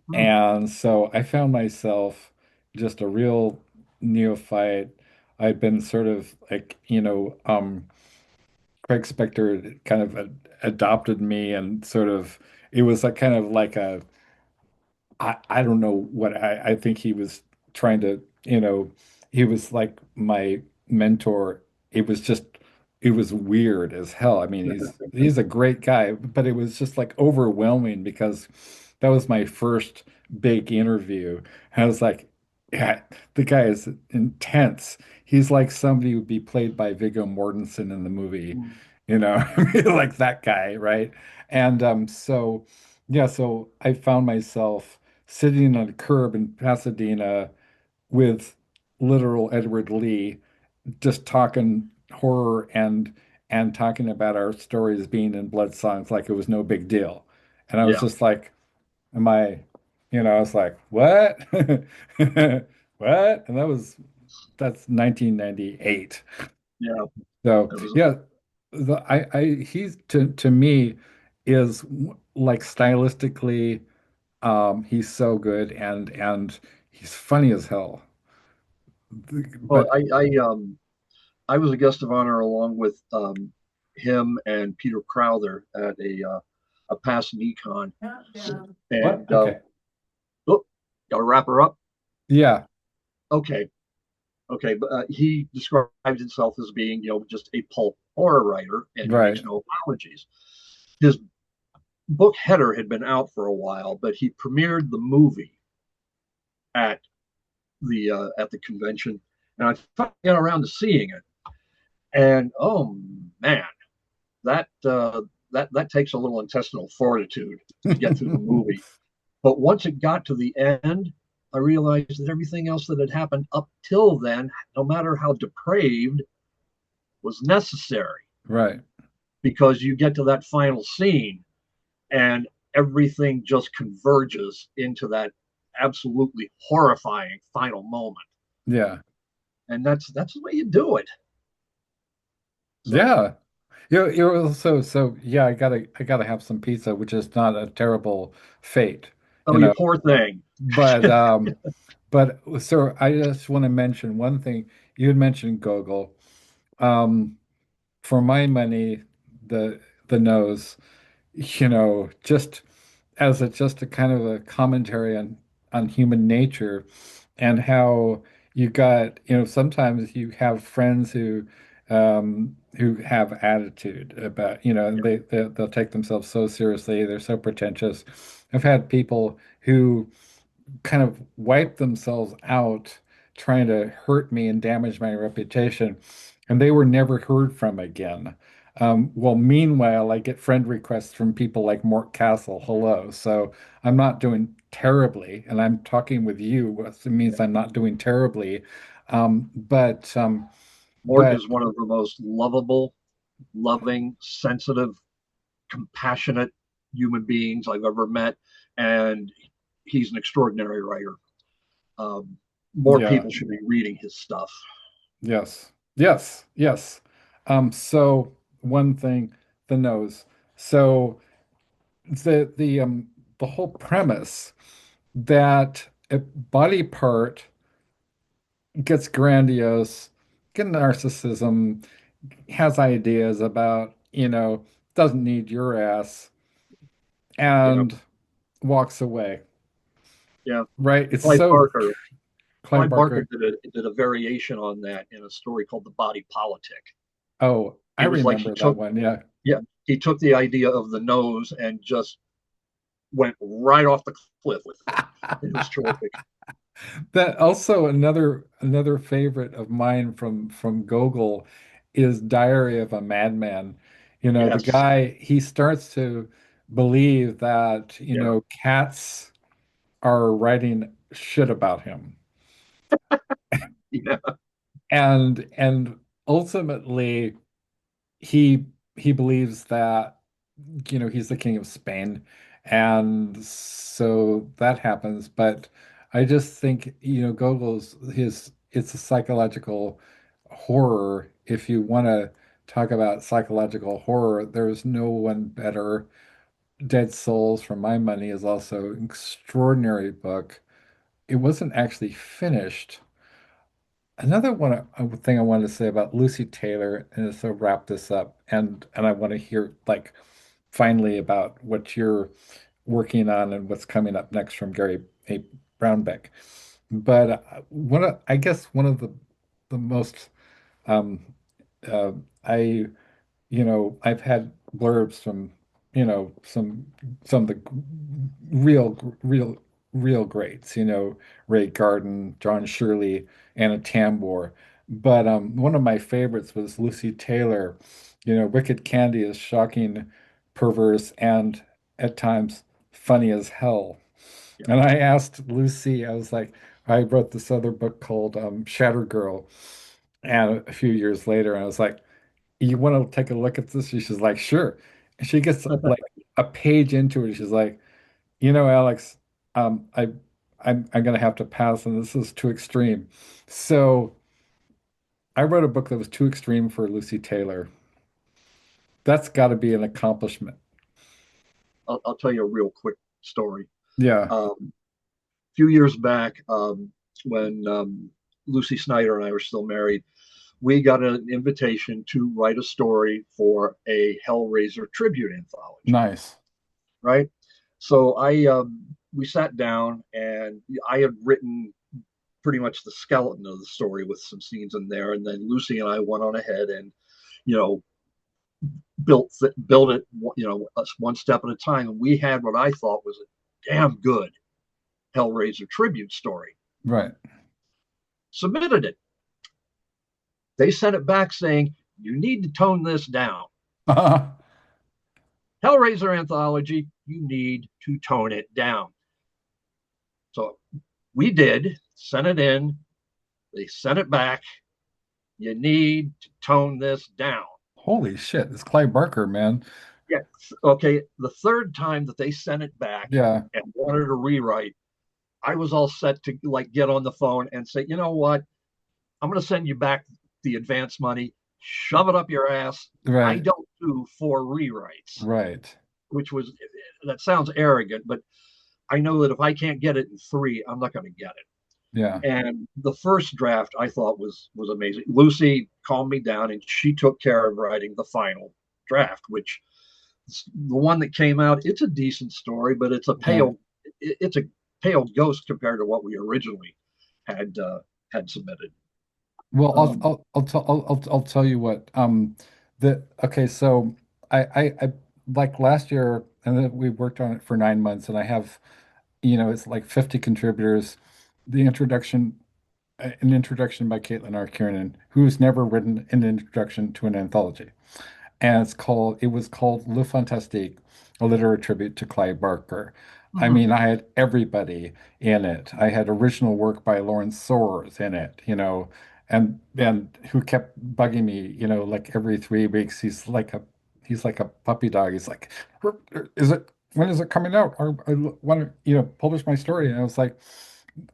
Hmm. And so I found myself just a real neophyte. I'd been sort of like, Craig Spector kind of adopted me and sort of, it was like kind of like I don't know what I think he was trying to, he was like my mentor. It was just, it was weird as hell. I mean, he's a great guy, but it was just like overwhelming because that was my first big interview. And I was like, yeah, the guy is intense. He's like somebody who would be played by Viggo Mortensen in the movie, like that guy, right? And so I found myself sitting on a curb in Pasadena with literal Edward Lee, just talking horror and talking about our stories being in Blood Songs like it was no big deal. And I was Yeah, just like, am I, I was like, what? What? And that's 1998. yeah. So It was. yeah, he's to me is like stylistically, he's so good and he's funny as hell. Well, But I was a guest of honor along with him and Peter Crowther at a past Nikon, Countdown. what? and Okay. oh, got to wrap her up. Yeah. Okay, okay, but he describes himself as being, just a pulp horror writer, and he Right. makes no apologies. His book Header had been out for a while, but he premiered the movie at the convention, and I finally got around to seeing it. And oh man, that takes a little intestinal fortitude to get through the movie. But once it got to the end, I realized that everything else that had happened up till then, no matter how depraved, was necessary Right. because you get to that final scene and everything just converges into that absolutely horrifying final moment. Yeah. And that's the way you do it. So, Yeah. You're also so yeah, I gotta have some pizza, which is not a terrible fate, oh, you you know. poor thing. But so I just want to mention one thing. You had mentioned Gogol. Um, for my money, the nose, just as just a kind of a commentary on human nature and how you got, sometimes you have friends who have attitude about, and they'll take themselves so seriously, they're so pretentious. I've had people who kind of wipe themselves out trying to hurt me and damage my reputation, and they were never heard from again. Well, meanwhile, I get friend requests from people like Mort Castle. Hello. So I'm not doing terribly, and I'm talking with you. It means I'm not doing terribly. Um, but um, Mort but is one of the most lovable, loving, sensitive, compassionate human beings I've ever met, and he's an extraordinary writer. More yeah, people should be reading his stuff. yes, yes, yes. So one thing, the nose. So the whole premise that a body part gets grandiose, get narcissism, has ideas about, doesn't need your ass, Yeah, and walks away. yeah. Right? It's Clive so Barker. Clive Clive Barker Barker. did a variation on that in a story called The Body Politic. Oh, I It was like he remember that took one. Yeah. yeah he took the idea of the nose and just went right off the cliff with it. It was terrific. That also another favorite of mine from Gogol is Diary of a Madman. The Yes. guy, he starts to believe that, Yeah. cats are writing shit about him. Yeah. And ultimately he he believes that he's the king of Spain, and so that happens. But I just think Gogol's his it's a psychological horror. If you want to talk about psychological horror, there's no one better. Dead Souls, for my money, is also an extraordinary book. It wasn't actually finished. Another thing I wanted to say about Lucy Taylor, and so wrap this up, and I want to hear like finally about what you're working on and what's coming up next from Gary A. Braunbeck. But I guess one of the most um, uh, I I've had blurbs from, some of the real, real greats, Ray Garden, John Shirley, Anna Tambor. But one of my favorites was Lucy Taylor. Wicked Candy is shocking, perverse, and at times funny as hell. Yeah. And I asked Lucy, I was like, I wrote this other book called Shatter Girl. And a few years later, I was like, you want to take a look at this? She's like, sure. And she gets like a page into it. She's like, Alex, um, I, I'm gonna have to pass, and this is too extreme. So I wrote a book that was too extreme for Lucy Taylor. That's got to be an accomplishment. I'll tell you a real quick story. Yeah, A few years back, when Lucy Snyder and I were still married, we got an invitation to write a story for a Hellraiser tribute anthology, nice. right? So we sat down and I had written pretty much the skeleton of the story with some scenes in there, and then Lucy and I went on ahead and you know built it one step at a time, and we had what I thought was a damn good Hellraiser tribute story. Right. Submitted it. They sent it back saying, you need to tone this down. Hellraiser anthology, you need to tone it down. So we did, sent it in. They sent it back. You need to tone this down. Holy shit, it's Clive Barker, man. Yeah. Okay. The third time that they sent it back Yeah, and wanted a rewrite, I was all set to like get on the phone and say, you know what? I'm going to send you back the advance money. Shove it up your ass. I right, don't do four rewrites, right. which was, that sounds arrogant, but I know that if I can't get it in three, I'm not going to get it. Yeah. And the first draft I thought was amazing. Lucy calmed me down and she took care of writing the final draft, which the one that came out. It's a decent story, but Yeah. it's a pale ghost compared to what we originally had had submitted. Well, Um, I'll tell you what. Okay, so I like last year, and then we worked on it for 9 months, and I have, it's like 50 contributors. The introduction, an introduction by Caitlin R. Kiernan, who's never written an introduction to an anthology, and it was called Le Fantastique, a literary tribute to Clive Barker. I mhm. mean, I had everybody in it. I had original work by Lawrence Soares in it, and who kept bugging me, like every 3 weeks. He's like a puppy dog. He's like, is it when is it coming out? I want to, publish my story. And I was like,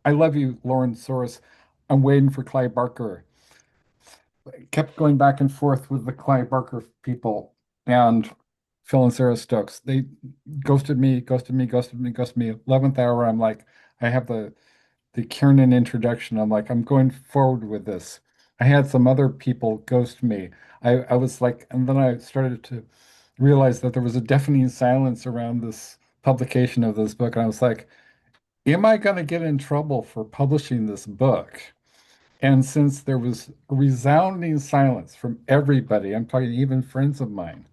I love you, Lawrence Soares. I'm waiting for Clive Barker. Kept going back and forth with the Clive Barker people and Phil and Sarah Stokes. They ghosted me, ghosted me, ghosted me, ghosted me. 11th hour, I'm like, I have the Kiernan introduction. I'm like, I'm going forward with this. I had some other people ghost me. I was like, and then I started to realize that there was a deafening silence around this publication of this book. And I was like, am I going to get in trouble for publishing this book? And since there was resounding silence from everybody, I'm talking even friends of mine,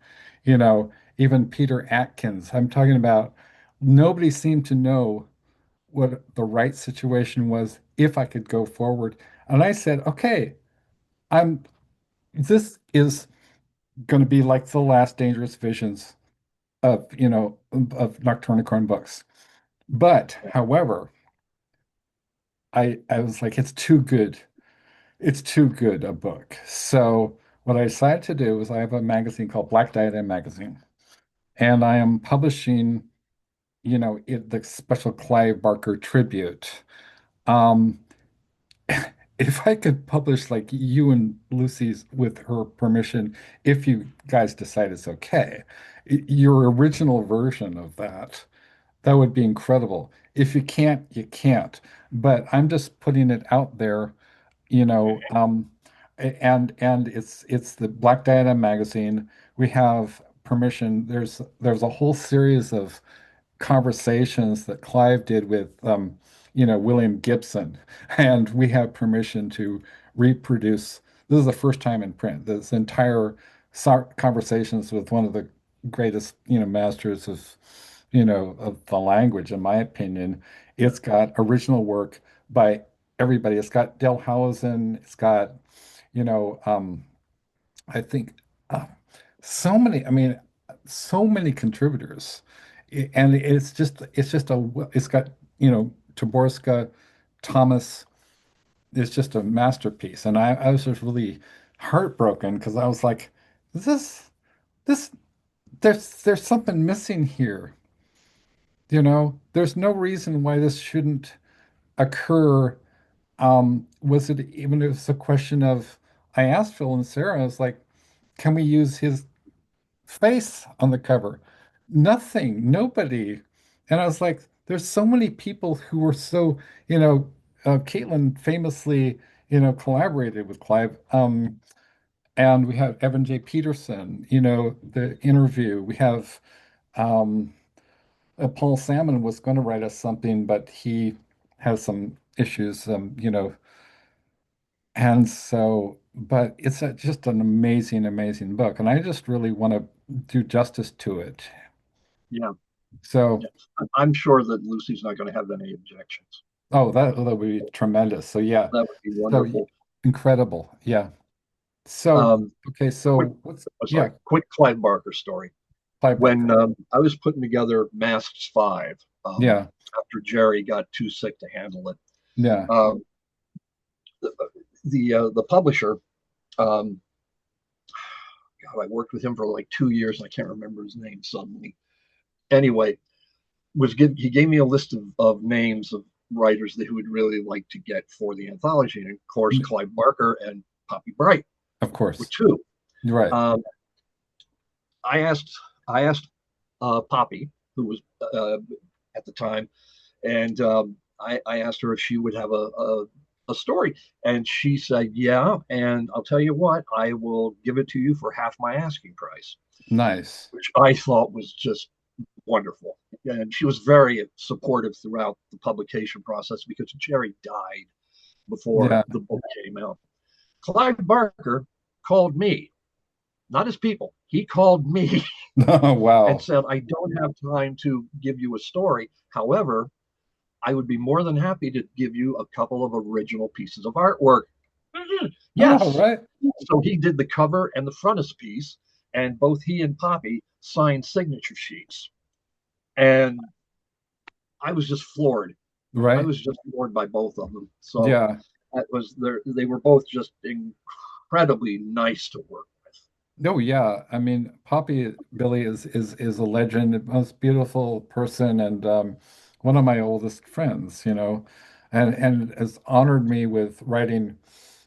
even Peter Atkins, I'm talking about nobody seemed to know what the right situation was if I could go forward. And I said, okay, I'm this is going to be like the last Dangerous Visions of, of Nocturnicorn books. But, however, I was like, it's too good. It's too good a book. So what I decided to do is I have a magazine called Black Diadem Magazine, and I am publishing, the special Clive Barker tribute. Um, if I could publish like you and Lucy's with her permission, if you guys decide it's okay, your original version of that, that would be incredible. If you can't, you can't. But I'm just putting it out there, you know, um, and it's the Black Diadem magazine. We have permission. There's a whole series of conversations that Clive did with William Gibson, and we have permission to reproduce. This is the first time in print. This entire conversations with one of the greatest masters of the language, in my opinion. It's got original work by everybody. It's got Del Housen. It's got you know I think uh, so many. I mean, so many contributors, and it's got Taborska, Thomas. It's just a masterpiece, and I was just really heartbroken because I was like, this there's something missing here. There's no reason why this shouldn't occur. Was it even it was a question of I asked Phil and Sarah, I was like, can we use his face on the cover? Nothing, nobody. And I was like, there's so many people who were so, Caitlin famously, collaborated with Clive. And we have Evan J. Peterson, the interview. We have um, Paul Salmon was going to write us something, but he has some issues, and so, but it's just an amazing, amazing book. And I just really want to do justice to it. Yeah, So, yeah. I'm sure that Lucy's not going to have any objections. oh, that would be tremendous. So, yeah. That would be So wonderful. incredible. Yeah. So, Um, okay. quick, So, what's, sorry, yeah, quick Clive Barker story. Clive When Barker. I was putting together Masks 5, Yeah. after Jerry got too sick to handle it, Yeah. um, the publisher, um, God, I worked with him for like 2 years. And I can't remember his name suddenly. Anyway, he gave me a list of names of writers that he would really like to get for the anthology. And of course, Clive Barker and Poppy Bright Of were course. two. Right. Um, I asked Poppy, who was at the time, and I asked her if she would have a story, and she said, "Yeah." And I'll tell you what, I will give it to you for half my asking price, Nice. which I thought was just wonderful. And she was very supportive throughout the publication process because Jerry died before Yeah. the book came out. Clive Barker called me, not his people. He called me Oh, and wow. said, "I don't have time to give you a story. However, I would be more than happy to give you a couple of original pieces of artwork." Oh, Yes. right. So he did the cover and the frontispiece, and both he and Poppy signed signature sheets. And I was just floored. I Right. was just floored by both of them. So Yeah. they were both just incredibly nice to work with. Oh yeah, I mean, Poppy Billy is a legend, most beautiful person, and one of my oldest friends, and has honored me with writing.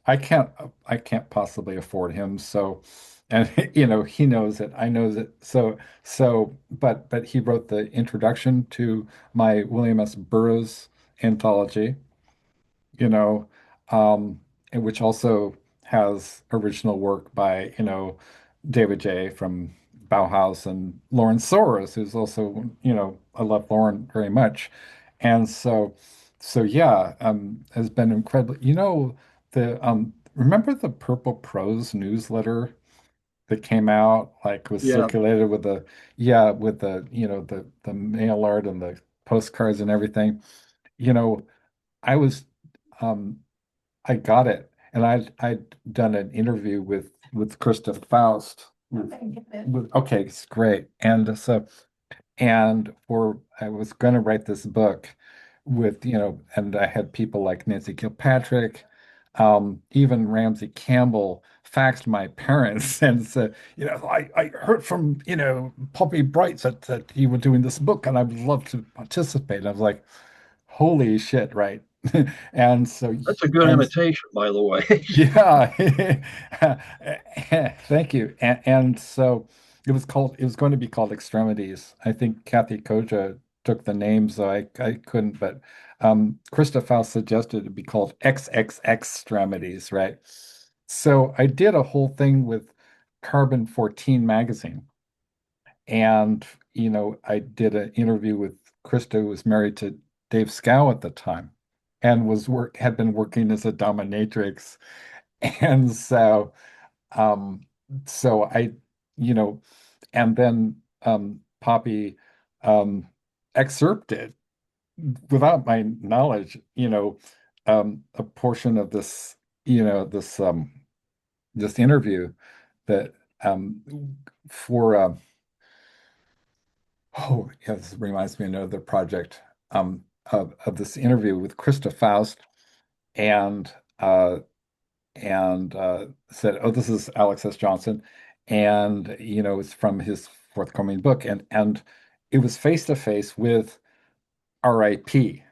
I can't possibly afford him, so, and he knows it. I know that. But he wrote the introduction to my William S. Burroughs anthology, you know, um, and which also has original work by, David J. from Bauhaus and Lauren Soros, who's also, I love Lauren very much. And so yeah, has been incredible. Remember the Purple Prose newsletter that came out, like was Yeah, circulated with the mail art and the postcards and everything. You know, I was um I got it. And I'd done an interview with with Krista Faust. Okay, it's great. And so I was going to write this book with, and I had people like Nancy Kilpatrick, even Ramsey Campbell faxed my parents and said, I heard from, Poppy Bright that you were doing this book and I would love to participate. And I was like, holy shit, right? And so, That's a good and imitation, by the way. yeah, thank you. And so it was going to be called Extremities. I think Kathy Koja took the name, so I couldn't, but Krista Faust suggested it be called XXX Extremities, right? So I did a whole thing with Carbon 14 magazine. And, I did an interview with Krista, who was married to Dave Scow at the time and had been working as a dominatrix. And um, so you know, and then Poppy um, excerpted without my knowledge, a portion of this, this interview that for oh yeah, this reminds me of another project of this interview with Krista Faust and said, "Oh, this is Alex S. Johnson," and it's from his forthcoming book, and it was face to face with R.I.P.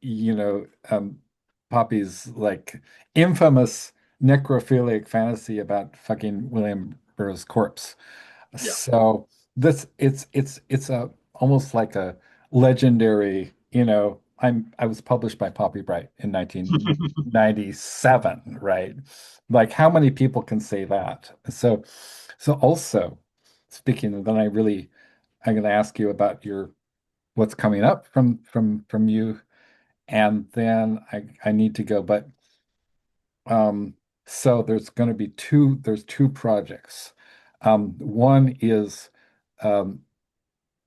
You know, Poppy's like infamous necrophilic fantasy about fucking William Burroughs' corpse. Yeah. So it's a almost like a legendary, I was published by Poppy Bright in 1997, right? Like how many people can say that? So also speaking of then I'm gonna ask you about your what's coming up from you, and then I need to go, but um so there's two projects. One is um,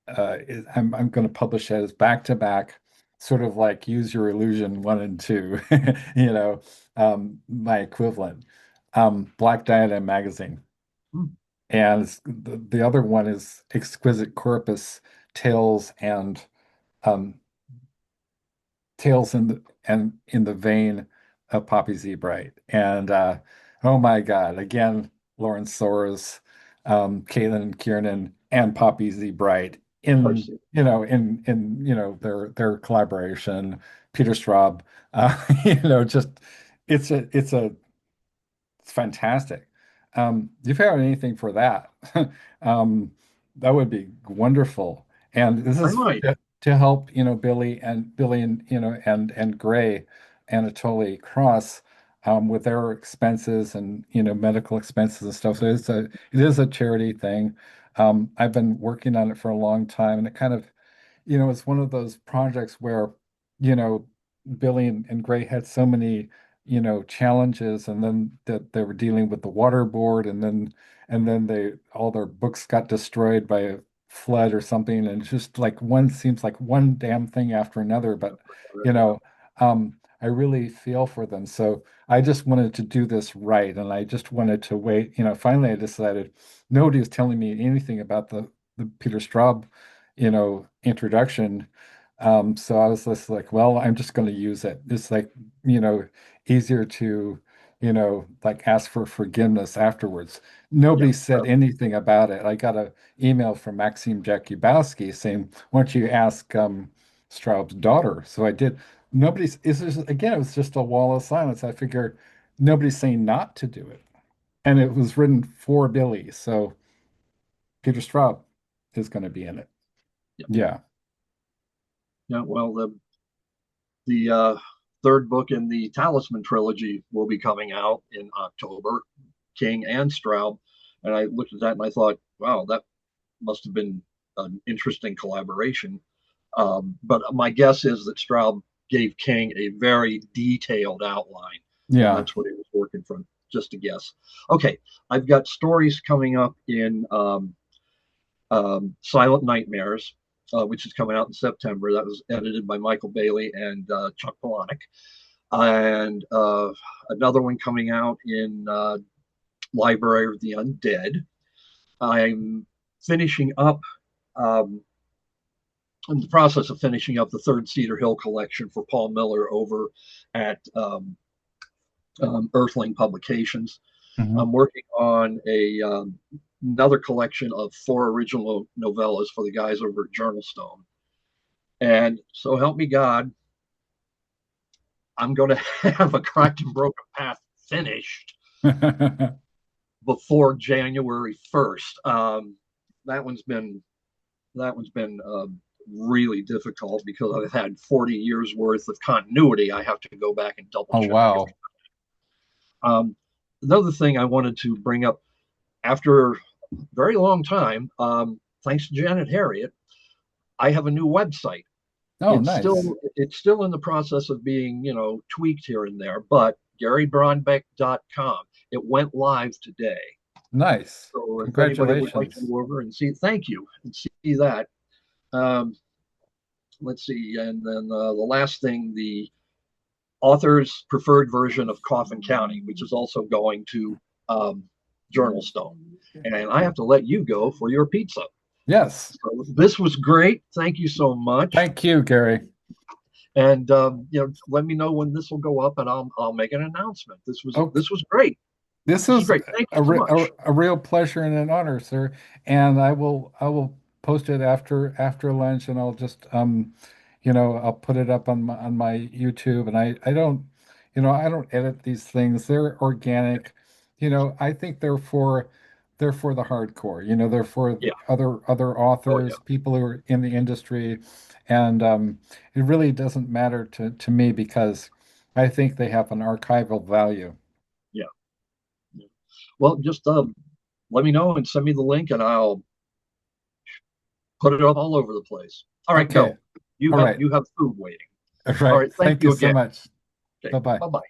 I'm going to publish it as back to back, sort of like Use Your Illusion 1 and 2, my equivalent, Black Diadem magazine. Hmm. And the other one is Exquisite Corpus Tales and um, Tales in the vein of Poppy Z. Bright. And oh my God, again, Lawrence Soros, Caitlin Kiernan, and Poppy Z. Bright in their collaboration, Peter Straub, just it's fantastic. If you have anything for that, that would be wonderful. And this I is might. to help, Billy and and Gray, Anatoly Cross, with their expenses and medical expenses and stuff. So it is a charity thing. I've been working on it for a long time, and it kind of it's one of those projects where, you know, Billy and Gray had so many, challenges, and then that they were dealing with the water board, and then they all their books got destroyed by a flood or something, and it's just like one seems like one damn thing after another. But I really feel for them. So I just wanted to do this right, and I just wanted to wait. Finally I decided nobody was telling me anything about the Peter Straub introduction. So I was just like, well, I'm just going to use it. It's like, easier to, like ask for forgiveness afterwards. Yeah. Nobody said anything about it. I got an email from Maxime Jakubowski saying, why don't you ask Straub's daughter? So I did. Again, it was just a wall of silence. I figured nobody's saying not to do it. And it was written for Billy. So Peter Straub is going to be in it. Yeah. Yeah. Yeah. Well, the third book in the Talisman trilogy will be coming out in October, King and Straub. And I looked at that and I thought, wow, that must have been an interesting collaboration. But my guess is that Straub gave King a very detailed outline, and Yeah. that's what he was working from. Just a guess. Okay, I've got stories coming up in Silent Nightmares, which is coming out in September. That was edited by Michael Bailey and Chuck Palahniuk. And another one coming out in Library of the Undead. I'm finishing up, in the process of finishing up the third Cedar Hill collection for Paul Miller over at Earthling Publications. Mhm. I'm working on another collection of 4 original novellas for the guys over at Journalstone. And so help me God, I'm going to have A Cracked and Broken Path finished before January 1st. That one's been really difficult because I've had 40 years worth of continuity. I have to go back and double Oh, check. wow. Another thing I wanted to bring up, after a very long time, thanks to Janet Harriet, I have a new website. Oh, It's nice. still in the process of being, tweaked here and there, but GaryBraunbeck.com. It went live today. Nice. So if anybody would like to Congratulations. go over and see, thank you, and see that. Let's see, and then the last thing, the author's preferred version of Coffin County, which is also going to Journalstone. And I have to let you go for your pizza. Yes. So this was great. Thank you so much. Thank you, Gary. And let me know when this will go up, and I'll make an announcement. This was great. This is is great. Thank you so much. a real pleasure and an honor, sir. And I will post it after lunch, and I'll just I'll put it up on my YouTube. And I don't I don't edit these things. They're organic. I think they're for the hardcore. They're for Yeah. other authors, people who are in the industry, and it really doesn't matter to me because I think they have an archival value. Yeah. Well, just let me know and send me the link, and I'll put it up all over the place. All right, Okay. go. You have food waiting. All right. All right. Thank you so again. much. Okay. Bye-bye. Bye-bye.